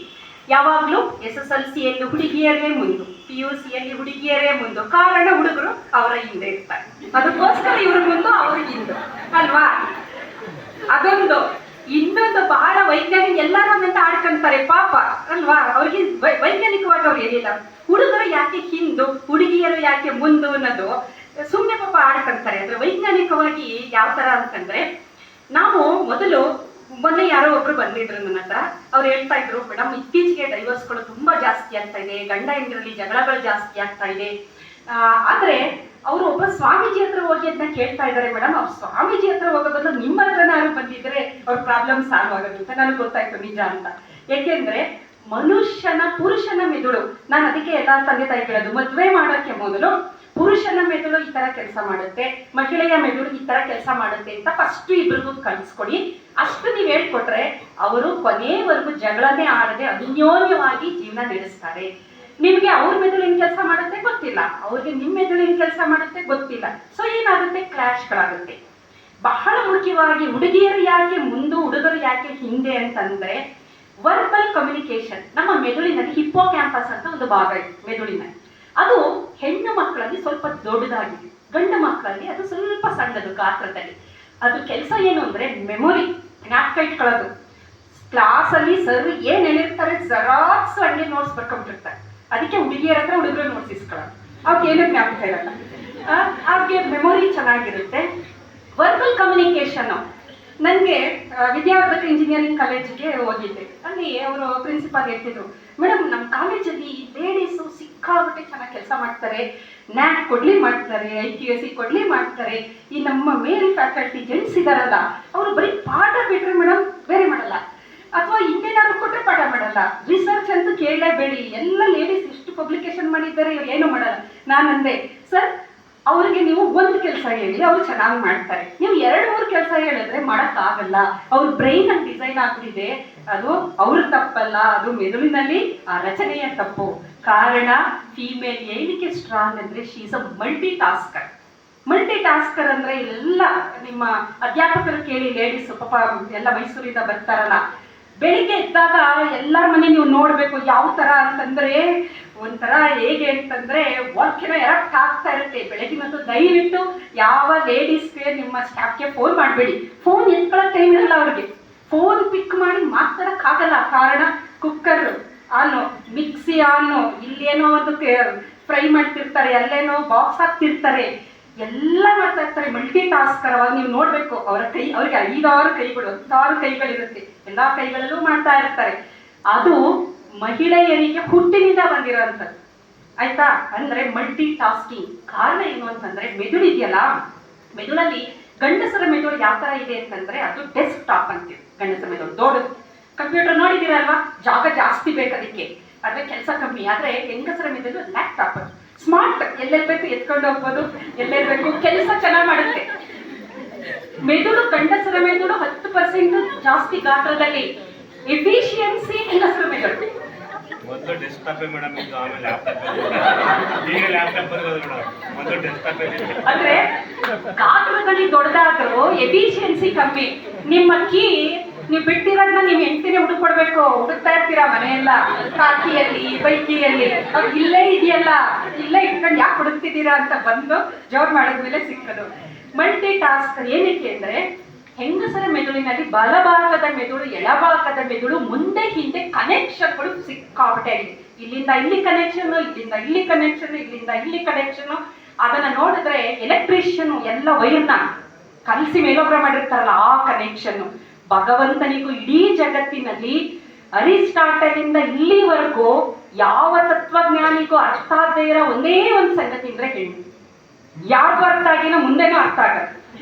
ಯಾವಾಗ್ಲೂ SSLCಯಲ್ಲಿ ಹುಡುಗಿಯರೇ ಮುಂದು, PUCಯಲ್ಲಿ ಹುಡುಗಿಯರೇ ಮುಂದು. ಕಾರಣ ಹುಡುಗರು ಅವರ ಹಿಂದೆ ಇರ್ತಾರೆ, ಅದಕ್ಕೋಸ್ಕರ ಇವ್ರ ಮುಂದೆ ಅವ್ರ ಹಿಂದೆ ಅಲ್ವಾ. ಅದೊಂದು. ಇನ್ನೊಂದು ಬಹಳ ವೈಜ್ಞಾನಿಕ, ಎಲ್ಲರೂ ಅಂತ ಆಡ್ಕೊಂತಾರೆ ಪಾಪ ಅಲ್ವಾ. ಅವ್ರಿಗೆ ವೈಜ್ಞಾನಿಕವಾಗಿ ಅವ್ರು ಏನಿಲ್ಲ, ಹುಡುಗರು ಯಾಕೆ ಹಿಂದು ಹುಡುಗಿಯರು ಯಾಕೆ ಮುಂದು ಅನ್ನೋದು ಸುಮ್ಮನೆ ಪಾಪ ಆಡ್ಕೊಂತಾರೆ. ಅಂದ್ರೆ ವೈಜ್ಞಾನಿಕವಾಗಿ ಯಾವ ತರ ಅಂತಂದ್ರೆ, ನಾವು ಮೊನ್ನೆ ಯಾರೋ ಒಬ್ರು ಬಂದಿದ್ರು ನನ್ನ ಹತ್ರ. ಅವ್ರು ಹೇಳ್ತಾ ಇದ್ರು, ಮೇಡಮ್ ಇತ್ತೀಚೆಗೆ ಡೈವರ್ಸ್ಗಳು ತುಂಬಾ ಜಾಸ್ತಿ ಆಗ್ತಾ ಇದೆ, ಗಂಡ ಹೆಂಡರಲ್ಲಿ ಜಗಳಗಳು ಜಾಸ್ತಿ ಆಗ್ತಾ ಇದೆ. ಆದ್ರೆ ಅವರು ಒಬ್ಬ ಸ್ವಾಮೀಜಿ ಹತ್ರ ಹೋಗಿ ಅದನ್ನ ಕೇಳ್ತಾ ಇದ್ದಾರೆ. ಮೇಡಮ್, ಅವ್ರು ಸ್ವಾಮೀಜಿ ಹತ್ರ ಹೋಗೋ ಬದಲು ನಿಮ್ಮ ಹತ್ರನಾರು ಬಂದಿದ್ರೆ ಅವ್ರ ಪ್ರಾಬ್ಲಮ್ ಸಾಲ್ವ್ ಆಗೋದು ಅಂತ ನನಗೆ ಗೊತ್ತಾಯ್ತು, ನಿಜ ಅಂತ. ಯಾಕೆಂದ್ರೆ ಪುರುಷನ ಮೆದುಳು, ನಾನು ಅದಕ್ಕೆ ಎಲ್ಲಾ ತಂದೆ ತಾಯಿ ಕೇಳೋದು, ಮದ್ವೆ ಮಾಡೋಕ್ಕೆ ಮೊದಲು ಪುರುಷನ ಮೆದುಳು ಈ ತರ ಕೆಲಸ ಮಾಡುತ್ತೆ, ಮಹಿಳೆಯ ಮೆದುಳು ಈ ತರ ಕೆಲಸ ಮಾಡುತ್ತೆ ಅಂತ ಫಸ್ಟ್ ಇಬ್ರಿಗೂ ಕಲಿಸ್ಕೊಡಿ. ಅಷ್ಟು ನೀವು ಹೇಳ್ಕೊಟ್ರೆ ಅವರು ಕೊನೆಯವರೆಗೂ ಜಗಳನೇ ಆಡದೆ ಅನ್ಯೋನ್ಯವಾಗಿ ಜೀವನ ನಡೆಸ್ತಾರೆ. ನಿಮ್ಗೆ ಅವ್ರ ಮೆದುಳು ಏನ್ ಕೆಲಸ ಮಾಡುತ್ತೆ ಗೊತ್ತಿಲ್ಲ, ಅವ್ರಿಗೆ ನಿಮ್ಮ ಮೆದುಳು ಏನ್ ಕೆಲಸ ಮಾಡುತ್ತೆ ಗೊತ್ತಿಲ್ಲ. ಸೊ ಏನಾಗುತ್ತೆ? ಕ್ಲಾಶ್ಗಳಾಗುತ್ತೆ. ಬಹಳ ಮುಖ್ಯವಾಗಿ ಹುಡುಗಿಯರು ಯಾಕೆ ಮುಂದೆ, ಹುಡುಗರು ಯಾಕೆ ಹಿಂದೆ ಅಂತಂದ್ರೆ, ವರ್ಬಲ್ ಕಮ್ಯುನಿಕೇಶನ್ ನಮ್ಮ ಮೆದುಳಿನಲ್ಲಿ ಹಿಪ್ಪೋ ಕ್ಯಾಂಪಸ್ ಅಂತ ಒಂದು ಭಾಗ ಇದೆ ಮೆದುಳಿನಲ್ಲಿ. ಅದು ಹೆಣ್ಣು ಮಕ್ಕಳಲ್ಲಿ ಸ್ವಲ್ಪ ದೊಡ್ಡದಾಗಿದೆ, ಗಂಡು ಮಕ್ಕಳಲ್ಲಿ ಅದು ಸ್ವಲ್ಪ ಸಣ್ಣದು ಗಾತ್ರದಲ್ಲಿ. ಅದು ಕೆಲಸ ಏನು ಅಂದ್ರೆ ಮೆಮೊರಿ, ಜ್ಞಾಪಕ ಇಟ್ಕೊಳ್ಳೋದು, ಕ್ಲಾಸಲ್ಲಿ ಸರ್ ಏನ್ ಹೇಳಿರ್ತಾರೆ ಜರಾಕ್ಸ್ ಹಂಗೆ ನೋಟ್ಸ್ ಬರ್ಕೊಂಡ್ಬಿಟ್ಟಿರ್ತಾರೆ. ಅದಕ್ಕೆ ಹುಡುಗಿಯರ ಹತ್ರ ಹುಡುಗರು ನೋಟ್ಸ್ ಇಸ್ಕೊಳ್ಳೋದು. ಅವ್ರಿಗೆ ಏನೂ ಜ್ಞಾಪಕ ಇರಲ್ಲ, ಅವ್ರಿಗೆ ಮೆಮೊರಿ ಚೆನ್ನಾಗಿರುತ್ತೆ. ವರ್ಬಲ್ ಕಮ್ಯುನಿಕೇಶನ್, ನನಗೆ ವಿದ್ಯಾವರ್ಧಕ ಇಂಜಿನಿಯರಿಂಗ್ ಕಾಲೇಜಿಗೆ ಹೋಗಿದ್ದೆ. ಅಲ್ಲಿ ಅವರು ಪ್ರಿನ್ಸಿಪಾಲ್ ಹೇಳ್ತಿದ್ರು, ಮೇಡಮ್ ನಮ್ಮ ಕಾಲೇಜಲ್ಲಿ ಲೇಡೀಸು ಸಿಕ್ಕಾಬಿಟ್ಟೆ ಚೆನ್ನಾಗಿ ಕೆಲಸ ಮಾಡ್ತಾರೆ, ನ್ಯಾಕ್ ಕೊಡ್ಲಿ ಮಾಡ್ತಾರೆ, IQAC ಕೊಡ್ಲಿ ಮಾಡ್ತಾರೆ. ಈ ನಮ್ಮ ಮೇಲ್ ಫ್ಯಾಕಲ್ಟಿ ಜೆಂಟ್ಸ್ ಇದಾರಲ್ಲ ಅವರು ಬರೀ ಪಾಠ ಬಿಟ್ರೆ ಮೇಡಮ್ ಬೇರೆ ಮಾಡಲ್ಲ, ಅಥವಾ ಇನ್ನೇನಾದ್ರು ಕೊಟ್ಟರೆ ಪಾಠ ಮಾಡಲ್ಲ. ರಿಸರ್ಚ್ ಅಂತೂ ಕೇಳಲೇಬೇಡಿ, ಎಲ್ಲ ಲೇಡೀಸ್ ಎಷ್ಟು ಪಬ್ಲಿಕೇಶನ್ ಮಾಡಿದ್ದಾರೆ, ಇವ್ರು ಏನೂ ಮಾಡಲ್ಲ. ನಾನು ಅಂದೆ, ಸರ್ ಅವ್ರಿಗೆ ನೀವು ಒಂದು ಕೆಲಸ ಹೇಳಿ ಅವ್ರು ಚೆನ್ನಾಗಿ ಮಾಡ್ತಾರೆ, ನೀವು 2-3 ಕೆಲಸ ಹೇಳಿದ್ರೆ ಮಾಡೋಕ್ಕಾಗಲ್ಲ. ಅವ್ರ ಬ್ರೈನ್ ಅಲ್ಲಿ ಡಿಸೈನ್ ಆಗ್ಬಿಟ್ಟಿದೆ, ಅದು ಅವ್ರ ತಪ್ಪಲ್ಲ, ಅದು ಮೆದುಳಿನಲ್ಲಿ ಆ ರಚನೆಯ ತಪ್ಪು. ಕಾರಣ ಫೀಮೇಲ್ ಏನಕ್ಕೆ ಸ್ಟ್ರಾಂಗ್ ಅಂದ್ರೆ she is a multi tasker. Multi tasker ಅಂದ್ರೆ ಎಲ್ಲ ನಿಮ್ಮ ಅಧ್ಯಾಪಕರು ಕೇಳಿ, ಲೇಡೀಸ್ ಪಾಪ ಎಲ್ಲ ಮೈಸೂರಿಂದ ಬರ್ತಾರಲ್ಲ, ಬೆಳಿಗ್ಗೆ ಎದ್ದಾಗ ಎಲ್ಲರ ಮನೆ ನೀವು ನೋಡ್ಬೇಕು ಯಾವ ತರ ಅಂತಂದ್ರೆ ಒಂಥರ ಹೇಗೆ ಅಂತಂದ್ರೆ ವಾಕ್ಯನ ಎರಪ್ಟ್ ಆಗ್ತಾ ಇರುತ್ತೆ. ಬೆಳಗಿನದ್ದು ದಯವಿಟ್ಟು ಯಾವ ಲೇಡೀಸ್ಗೆ ನಿಮ್ಮ ಸ್ಟಾಫ್ಗೆ ಫೋನ್ ಮಾಡಬೇಡಿ, ಫೋನ್ ಎತ್ಕೊಳ್ಳೋ ಟೈಮ್ ಇರಲ್ಲ ಅವ್ರಿಗೆ, ಫೋನ್ ಪಿಕ್ ಮಾಡಿ ಮಾತಾಡಕ್ಕಾಗಲ್ಲ. ಕಾರಣ ಕುಕ್ಕರ್ ಆನು, ಮಿಕ್ಸಿ ಆನು, ಇಲ್ಲೇನೋ ಒಂದು ಫ್ರೈ ಮಾಡ್ತಿರ್ತಾರೆ, ಅಲ್ಲೇನೋ ಬಾಕ್ಸ್ ಹಾಕ್ತಿರ್ತಾರೆ, ಎಲ್ಲ ಮಾಡ್ತಾ ಇರ್ತಾರೆ. Multi tasker. ಅವಾಗ ನೀವು ನೋಡ್ಬೇಕು ಅವರ ಕೈ, ಅವ್ರಿಗೆ 5-6 ಕೈಗಳು 10 ಕೈಗಳಿರುತ್ತೆ, ಎಲ್ಲಾ ಕೈಗಳಲ್ಲೂ ಮಾಡ್ತಾ ಇರ್ತಾರೆ. ಅದು ಮಹಿಳೆಯರಿಗೆ ಹುಟ್ಟಿನಿಂದ ಬಂದಿರೋಂಥದ್ದು, ಆಯ್ತಾ? ಅಂದ್ರೆ ಮಲ್ಟಿ ಟಾಸ್ಕಿಂಗ್. ಕಾರಣ ಏನು ಅಂತಂದ್ರೆ ಮೆದುಳು ಇದೆಯಲ್ಲ, ಮೆದುಳಲ್ಲಿ ಗಂಡಸರ ಮೆದುಳು ಯಾವ ತರ ಇದೆ ಅಂತಂದ್ರೆ ಅದು ಡೆಸ್ಕ್ ಟಾಪ್ ಅಂತೀವಿ. ಗಂಡಸರ ಮೆದುಳು ದೊಡ್ಡದು, ಕಂಪ್ಯೂಟರ್ ನೋಡಿದಿರಲ್ವಾ, ಜಾಗ ಜಾಸ್ತಿ ಬೇಕು ಅದಕ್ಕೆ, ಆದ್ರೆ ಕೆಲಸ ಕಮ್ಮಿ. ಆದ್ರೆ ಹೆಂಗಸರ ಮೆದುಳು ಲ್ಯಾಪ್ಟಾಪ್, ಸ್ಮಾರ್ಟ್, ಎಲ್ಲೆಲ್ಬೇಕು ಎತ್ಕೊಂಡು ಹೋಗ್ಬೋದು, ಎಲ್ಲೆಲ್ಬೇಕು ಕೆಲಸ ಚೆನ್ನಾಗಿ ಮಾಡುತ್ತೆ. ಮೆದುಳು ಗಂಡಸರ ಮೆದುಳು 10% ಜಾಸ್ತಿ ಗಾತ್ರದಲ್ಲಿ, ಎಫಿಷಿಯನ್ಸಿ ಹೆಂಗಸರ ಮೆದುಳು. ಮೊದಲು ಡೆಸ್ಕ್ಟಾಪ್ ಮೇಡಮ್, ಈಗ ಆಮೇಲೆ ಲ್ಯಾಪ್ಟಾಪ್, ಈಗ ಲ್ಯಾಪ್ಟಾಪ್ ಬರೋದು ಮೇಡಮ್, ಮೊದಲು ಡೆಸ್ಕ್ಟಾಪ್. ಅಂದ್ರೆ ಗಾತ್ರದಲ್ಲಿ ದೊಡ್ಡದಾದ್ರೂ ಎಫಿಷಿಯನ್ಸಿ ಕಮ್ಮಿ. ನಿಮ್ಮ ಕೀ ನೀವು ಬಿಟ್ಟಿರೋದನ್ನ ನೀವು ಹೆಂಡ್ತಿನೇ ಹುಡುಕೊಡ್ಬೇಕು, ಹುಡುಕ್ತಾ ಇರ್ತೀರಾ ಮನೆಯೆಲ್ಲ, ಕಾಕಿಯಲ್ಲಿ ಬೈಕಿಯಲ್ಲಿ, ಅವ್ರು ಇಲ್ಲೇ ಇದೆಯಲ್ಲ, ಇಲ್ಲೇ ಇಟ್ಕೊಂಡು ಯಾಕೆ ಹುಡುಕ್ತಿದ್ದೀರಾ ಅಂತ ಬಂದು ಜೋರ್ ಮಾಡಿದ್ಮೇಲೆ ಸಿಕ್ಕದು. ಮಲ್ಟಿ ಟಾಸ್ಕ್ ಏನಕ್ಕೆ ಅಂದ್ರೆ ಹೆಂಗಸರ ಮೆದುಳಿನಲ್ಲಿ ಬಲಭಾಗದ ಮೆದುಳು, ಎಡಭಾಗದ ಮೆದುಳು, ಮುಂದೆ ಹಿಂದೆ ಕನೆಕ್ಷನ್ಗಳು ಸಿಕ್ಕಾಬಿಟ್ಟೆ ಆಗಿದೆ. ಇಲ್ಲಿಂದ ಇಲ್ಲಿ ಕನೆಕ್ಷನ್, ಇಲ್ಲಿಂದ ಇಲ್ಲಿ ಕನೆಕ್ಷನ್, ಇಲ್ಲಿಂದ ಇಲ್ಲಿ ಕನೆಕ್ಷನ್. ಅದನ್ನ ನೋಡಿದ್ರೆ ಎಲೆಕ್ಟ್ರಿಷಿಯನ್ ಎಲ್ಲ ವೈರ್ನ ಕಲಸಿ ಮೇಲೊಬ್ರ ಮಾಡಿರ್ತಾರಲ್ಲ ಆ ಕನೆಕ್ಷನ್. ಭಗವಂತನಿಗೂ ಇಡೀ ಜಗತ್ತಿನಲ್ಲಿ ಅರಿಸ್ಟಾಟಲಿಂದ ಇಲ್ಲಿವರೆಗೂ ಯಾವ ತತ್ವಜ್ಞಾನಿಗೂ ಅರ್ಥ ಆಗದೆ ಇರೋ ಒಂದೇ ಒಂದು ಸಂಗತಿ ಅಂದ್ರೆ ಹೆಣ್ಣು. ಯಾರಿಗೂ ಅರ್ಥ ಆಗಿನ ಮುಂದೆನೂ ಅರ್ಥ ಆಗಲ್ಲ.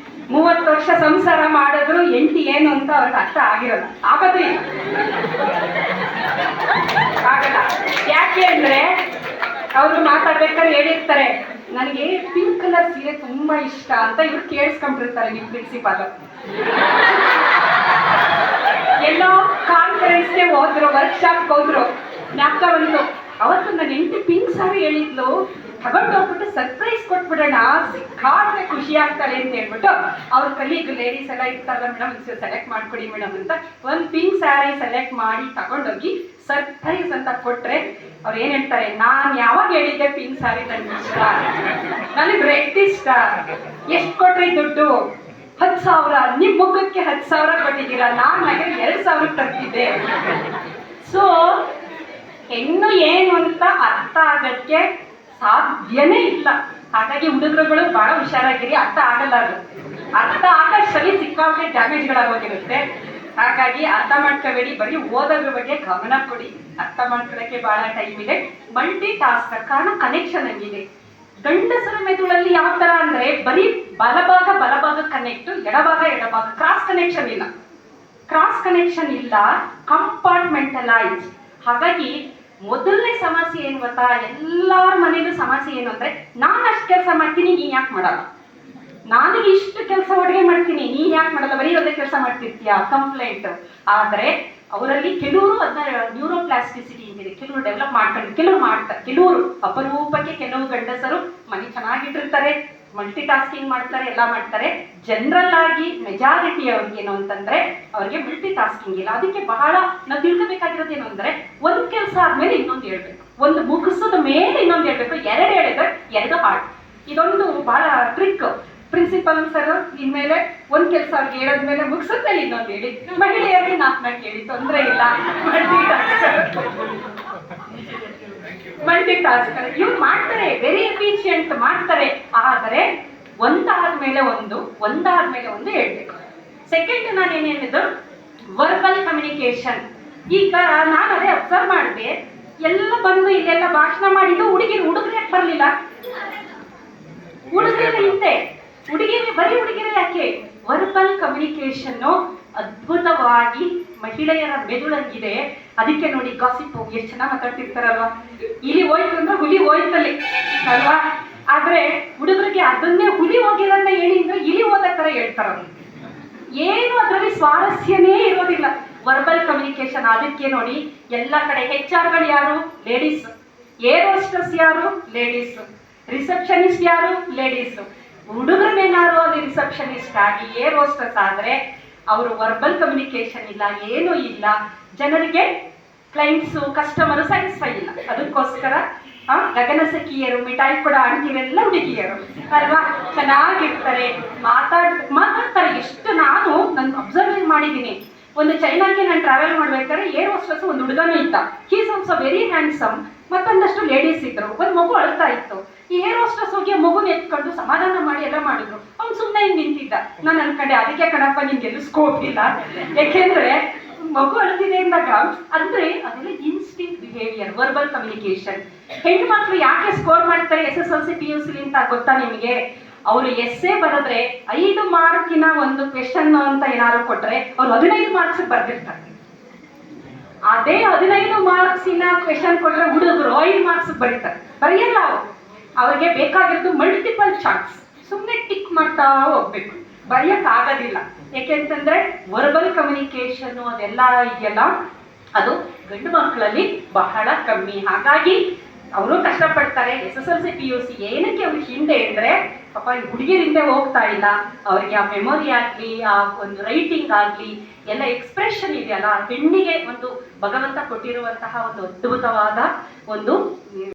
30 ವರ್ಷ ಸಂಸಾರ ಮಾಡಿದ್ರು ಹೆಂಡತಿ ಏನು ಅಂತ ಅವ್ರಿಗೆ ಅರ್ಥ ಆಗಿರಲ್ಲ, ಆಗೋದು ಇಲ್ಲ, ಆಗಲ್ಲ. ಯಾಕೆ ಅಂದ್ರೆ ಅವರು ಮಾತಾಡ್ಬೇಕಾದ್ರೆ ಹೇಳಿರ್ತಾರೆ, ನನಗೆ ಪಿಂಕ್ ಕಲರ್ ಸೀರೆ ತುಂಬಾ ಇಷ್ಟ ಅಂತ ಇವ್ರು ಕೇಳಿಸ್ಕೊಂಡಿರ್ತಾರೆ. ನಿಮ್ ಪ್ರಿನ್ಸಿಪಾಲ್ ಎಲ್ಲೋ ಕಾನ್ಫರೆನ್ಸ್ಗೆ ಹೋದ್ರು, ವರ್ಕ್ಶಾಪ್ ಹೋದ್ರು, ಜ್ಞಾಪಕ ಬಂತು, ಅವತ್ತು ನನ್ನ ಹೆಂಡತಿ ಪಿಂಕ್ ಸಾರಿ ಹೇಳಿದ್ಲು, ತಗೊಂಡು ಹೋಗ್ಬಿಟ್ಟು ಸರ್ಪ್ರೈಸ್ ಕೊಟ್ಬಿಡೋಣ, ಸಿಕ್ಕಾದ್ರೆ ಖುಷಿ ಆಗ್ತಾಳೆ ಅಂತ ಹೇಳ್ಬಿಟ್ಟು ಅವ್ರ ಕಲೀಗ್ ಲೇಡೀಸ್ ಎಲ್ಲ ಇರ್ತಾರಲ್ಲ, ಮೇಡಮ್ ಸೆಲೆಕ್ಟ್ ಮಾಡ್ಕೊಡಿ ಮೇಡಮ್ ಅಂತ ಒಂದು ಪಿಂಕ್ ಸ್ಯಾರಿ ಸೆಲೆಕ್ಟ್ ಮಾಡಿ ತಗೊಂಡೋಗಿ ಸರ್ಪ್ರೈಸ್ ಅಂತ ಕೊಟ್ರೆ ಅವ್ರು ಏನ್ ಹೇಳ್ತಾರೆ, ನಾನ್ ಯಾವಾಗ ಹೇಳಿದ್ದೆ ಪಿಂಕ್ ಸ್ಯಾರಿ ನನ್ಗೆ ಇಷ್ಟ, ನನಗೆ ರೆಡ್ ಇಷ್ಟ, ಎಷ್ಟು ಕೊಟ್ರಿ ದುಡ್ಡು? 10,000. ನಿಮ್ ಮುಖಕ್ಕೆ 10,000 ಕೊಟ್ಟಿದ್ದೀರಾ, ನಾನು ಹಾಗೆ 2,000 ತರ್ತಿದ್ದೆ. ಸೊ ಹೆಣ್ಣು ಏನು ಅಂತ ಅರ್ಥ ಆಗಕ್ಕೆ ಸಾಧ್ಯನೇ ಇಲ್ಲ. ಹಾಗಾಗಿ ಹುಡುಗರುಗಳು ಬಹಳ ಹುಷಾರಾಗಿರಿ, ಅರ್ಥ ಆಗಲ್ಲ. ಅದು ಅರ್ಥ ಆಗಷ್ಟರಲ್ಲಿ ಸಿಕ್ಕಾಪಟ್ಟೆ ಡ್ಯಾಮೇಜ್ಗಳಾಗೋಗಿರುತ್ತೆ. ಹಾಗಾಗಿ ಅರ್ಥ ಮಾಡ್ಕೋಬೇಡಿ, ಬರೀ ಓದೋದ್ರ ಬಗ್ಗೆ ಗಮನ ಕೊಡಿ. ಅರ್ಥ ಮಾಡ್ಕೊಳ್ಳೋಕ್ಕೆ ಬಹಳ ಟೈಮ್ ಇದೆ. ಮಲ್ಟಿ ಟಾಸ್ಕರ್ ಕಾರಣ ಕನೆಕ್ಷನ್ ಹಂಗಿದೆ. ಗಂಡಸರ ಮೆದುಳಲ್ಲಿ ಯಾವ ತರ ಅಂದ್ರೆ ಬರೀ ಬಲಭಾಗ ಕನೆಕ್ಟ್, ಎಡಭಾಗ ಕ್ರಾಸ್ ಕನೆಕ್ಷನ್ ಇಲ್ಲ. ಕ್ರಾಸ್ ಕನೆಕ್ಷನ್ ಇಲ್ಲ, ಕಂಪಾರ್ಟ್ಮೆಂಟಲೈಸ್. ಹಾಗಾಗಿ ಮೊದಲನೇ ಸಮಸ್ಯೆ ಏನು ಗೊತ್ತಾ, ಎಲ್ಲರ ಮನೇಲೂ ಸಮಸ್ಯೆ ಏನು ಅಂದ್ರೆ, ನಾನು ಅಷ್ಟು ಕೆಲಸ ಮಾಡ್ತೀನಿ, ನೀನ್ ಯಾಕೆ ಮಾಡಲ್ಲ, ನನಗೆ ಇಷ್ಟು ಕೆಲಸ ಒಟ್ಟಿಗೆ ಮಾಡ್ತೀನಿ, ನೀನ್ ಯಾಕೆ ಮಾಡಲ್ಲ, ಬರೀ ಒಂದೇ ಕೆಲಸ ಮಾಡ್ತಿರ್ತೀಯ, ಕಂಪ್ಲೇಂಟ್. ಆದ್ರೆ ಅವರಲ್ಲಿ ಕೆಲವರು ಅದನ್ನ ನ್ಯೂರೋಪ್ಲಾಸ್ಟಿಸಿಟಿ ಇದೆ, ಕೆಲವರು ಡೆವಲಪ್ ಮಾಡ್ಕೊಂಡು, ಕೆಲವರು ಮಾಡ್ತಾರೆ, ಕೆಲವರು ಅಪರೂಪಕ್ಕೆ ಕೆಲವು ಗಂಡಸರು ಮನೆ ಚೆನ್ನಾಗಿಟ್ಟಿರ್ತಾರೆ, ಮಲ್ಟಿ ಟಾಸ್ಕಿಂಗ್ ಮಾಡ್ತಾರೆ, ಎಲ್ಲ ಮಾಡ್ತಾರೆ. ಜನರಲ್ ಆಗಿ ಮೆಜಾರಿಟಿ ಅವ್ರಿಗೆ ಏನು ಅಂತಂದ್ರೆ ಅವ್ರಿಗೆ ಮಲ್ಟಿ ಟಾಸ್ಕಿಂಗ್ ಇಲ್ಲ. ಅದಕ್ಕೆ ಬಹಳ ನಾವು ತಿಳ್ಕೋಬೇಕಾಗಿರೋದು ಏನು ಅಂದ್ರೆ, ಒಂದ್ ಕೆಲಸ ಆದ್ಮೇಲೆ ಇನ್ನೊಂದು ಹೇಳ್ಬೇಕು, ಒಂದು ಮುಗಿಸೋದ ಮೇಲೆ ಇನ್ನೊಂದು ಹೇಳ್ಬೇಕು, 2 ಹೇಳಿದ್ರೆ 2 ಹಾರ್ಟ್. ಇದೊಂದು ಬಹಳ ಟ್ರಿಕ್. ಪ್ರಿನ್ಸಿಪಲ್ ಸರ್ ಇನ್ಮೇಲೆ ಒಂದ್ ಕೆಲಸ ಅವ್ರಿಗೆ ಹೇಳದ್ಮೇಲೆ ಮುಗಿಸಿದ್ಮೇಲೆ ಇನ್ನೊಂದು ಹೇಳಿ, ಮಹಿಳೆಯರಿಗೆ 4 ಹೇಳಿ, ತೊಂದರೆ ಇಲ್ಲ. ಮಲ್ಟಿ ಟಾಸ್ಕರ್ ಇವ್ರು ಮಾಡ್ತಾರೆ, ವೆರಿ ಎಫಿಷಿಯಂಟ್ ಮಾಡ್ತಾರೆ. ಆದರೆ ಒಂದಾದ್ಮೇಲೆ ಒಂದು ಹೇಳ್ಬೇಕು. ಸೆಕೆಂಡ್ ನಾನು ಏನ್ ಹೇಳಿದ್ದು, ವರ್ಬಲ್ ಕಮ್ಯುನಿಕೇಶನ್. ಈಗ ನಾನು ಅದೇ ಅಬ್ಸರ್ವ್ ಮಾಡಿದೆ, ಎಲ್ಲ ಬಂದು ಇಲ್ಲೆಲ್ಲ ಭಾಷಣ ಮಾಡಿದ್ದು ಹುಡುಗರು ಯಾಕೆ ಬರ್ಲಿಲ್ಲ? ಹುಡುಗರು ಇತ್ತೆ, ಬರೀ ಹುಡುಗಿರು ಯಾಕೆ? ವರ್ಬಲ್ ಕಮ್ಯುನಿಕೇಶನ್ ಅದ್ಭುತವಾಗಿ ಮಹಿಳೆಯರ ಮೆದುಳಂಗಿದೆ. ಅದಕ್ಕೆ ನೋಡಿ ಗಾಸಿಪ್ ಎಷ್ಟು ಚೆನ್ನಾಗಿ ಮಾತಾಡ್ತಿರ್ತಾರಲ್ವಾ, ಇಲಿ ಹೋಯ್ತು ಅಂದ್ರೆ ಹುಲಿ ಹೋಯ್ತಲ್ಲಿ ಅಲ್ವಾ. ಆದ್ರೆ ಹುಡುಗರಿಗೆ ಅದನ್ನೇ ಹುಲಿ ಹೋಗಿರೋದನ್ನ ಹೇಳಿ ಅಂದ್ರೆ ಇಲಿ ಹೋದ ತರ ಹೇಳ್ತಾರ, ಏನು ಅದರಲ್ಲಿ ಸ್ವಾರಸ್ಯನೇ ಇರೋದಿಲ್ಲ. ವರ್ಬಲ್ ಕಮ್ಯುನಿಕೇಶನ್ ಅದಕ್ಕೆ ನೋಡಿ ಎಲ್ಲ ಕಡೆ HR ಗಳು ಯಾರು? ಲೇಡೀಸ್. ಏರ್ ಹೋಸ್ಟೆಸ್ ಯಾರು? ಲೇಡೀಸ್. ರಿಸೆಪ್ಷನಿಸ್ಟ್ ಯಾರು? ಲೇಡೀಸ್. ಹುಡುಗರನ್ನೇನಾದ್ರು ಅಲ್ಲಿ ರಿಸೆಪ್ಷನಿಸ್ಟ್ ಆಗಿ ಏರ್ ಹೋಸ್ಟೆಸ್ ಆದ್ರೆ ಅವರು ವರ್ಬಲ್ ಕಮ್ಯುನಿಕೇಶನ್ ಇಲ್ಲ, ಏನೂ ಇಲ್ಲ. ಜನರಿಗೆ ಕ್ಲೈಂಟ್ಸು ಕಸ್ಟಮರ್ ಸ್ಯಾಟಿಸ್ಫೈ ಇಲ್ಲ. ಅದಕ್ಕೋಸ್ಕರ ಗಗನಸಖಿಯರು, ಮಿಠಾಯಿ ಕೂಡ ಆಂಟಿರೆಲ್ಲ ಹುಡುಗಿಯರು ಅಲ್ವಾ, ಚೆನ್ನಾಗಿರ್ತಾರೆ, ಮಾತಾಡ್ತಾರೆ. ಎಷ್ಟು ನಾನು ಅಬ್ಸರ್ವ್ ಮಾಡಿದ್ದೀನಿ. ಒಂದು ಚೈನಾಗೆ ನಾನು ಟ್ರಾವೆಲ್ ಮಾಡ್ಬೇಕಾದ್ರೆ ಏರ್ ಹೋಸ್ಟೆಸ್ ಒಂದು ಹುಡುಗನೂ ಇದ್ದ, ಹೀಸ್ ಆಲ್ಸೋ ವೆರಿ ಹ್ಯಾಂಡ್ಸಮ್. ಮತ್ತೊಂದಷ್ಟು ಲೇಡೀಸ್ ಇದ್ರು, ಒಂದು ಮಗು ಅಳ್ತಾ ಇತ್ತು. ಈ ಏರ್ ಹೋಸ್ಟೆಸ್ ಹೋಗಿ ಆ ಮಗುನ ಎತ್ಕೊಂಡು ಸಮಾಧಾನ ಮಾಡಿ ಎಲ್ಲ ಮಾಡಿದ್ರು. ಅವ್ನು ಸುಮ್ಮನೆ ಹಿಂಗ್ ನಿಂತಿದ್ದ. ನಾನು ಅನ್ಕೊಂಡೆ ಅದಕ್ಕೆ ಕಣಪ್ಪ ನಿನ್ಗೆಲ್ಲೂ ಸ್ಕೋಪ್ ಇಲ್ಲ, ಯಾಕೆಂದ್ರೆ ಮಗು ಅಳ್ತಿದೆ ಅಂದಾಗ ಅಂದ್ರೆ ಅದೆಲ್ಲ ಇನ್ಸ್ಟಿಂಕ್ಟ್ ಬಿಹೇವಿಯರ್, ವರ್ಬಲ್ ಕಮ್ಯುನಿಕೇಶನ್. ಹೆಣ್ಣು ಮಕ್ಕಳು ಯಾಕೆ ಸ್ಕೋರ್ ಮಾಡ್ತಾರೆ SSLC PUC ಅಂತ ಗೊತ್ತಾ ನಿಮಗೆ? ಅವರು ಎಸ್ಸೆ ಬರೆದ್ರೆ 5 ಮಾರ್ಕಿನ ಒಂದು ಕ್ವೆಶನ್ ಅಂತ ಏನಾದ್ರು ಕೊಟ್ರೆ ಅವ್ರು 15 ಮಾರ್ಕ್ಸ್ ಬರ್ದಿರ್ತಾರೆ. ಅದೇ 15 ಮಾರ್ಕ್ಸಿನ ಕ್ವೆಶನ್ ಕೊಟ್ರೆ ಹುಡುಗರು 5 ಮಾರ್ಕ್ಸ್ ಬರೆಯಲ್ಲ. ಅವ್ರಿಗೆ ಬೇಕಾಗಿರೋದು ಮಲ್ಟಿಪಲ್ ಚಾನ್ಸ್, ಸುಮ್ಮನೆ ಟಿಕ್ ಮಾಡ್ತಾ ಹೋಗ್ಬೇಕು, ಬರೆಯಕ್ ಆಗೋದಿಲ್ಲ. ಯಾಕೆಂತಂದ್ರೆ ವರ್ಬಲ್ ಕಮ್ಯುನಿಕೇಶನ್ ಅದೆಲ್ಲ ಇದೆಯಲ್ಲ, ಅದು ಗಂಡು ಮಕ್ಕಳಲ್ಲಿ ಬಹಳ ಕಮ್ಮಿ. ಹಾಗಾಗಿ ಅವರು ಕಷ್ಟಪಡ್ತಾರೆ. SSLC PUC ಏನಕ್ಕೆ ಅವ್ರಿಗೆ ಹಿಂದೆ ಅಂದ್ರೆ ಪಾಪ ಹುಡುಗಿಯರ ಹಿಂದೆ ಹೋಗ್ತಾ ಇಲ್ಲ. ಅವ್ರಿಗೆ ಆ ಮೆಮೊರಿ ಆಗ್ಲಿ, ಆ ಒಂದು ರೈಟಿಂಗ್ ಆಗ್ಲಿ, ಎಲ್ಲ ಎಕ್ಸ್ಪ್ರೆಷನ್ ಇದೆಯಲ್ಲ, ಹೆಣ್ಣಿಗೆ ಒಂದು ಭಗವಂತ ಕೊಟ್ಟಿರುವಂತಹ ಒಂದು ಅದ್ಭುತವಾದ ಒಂದು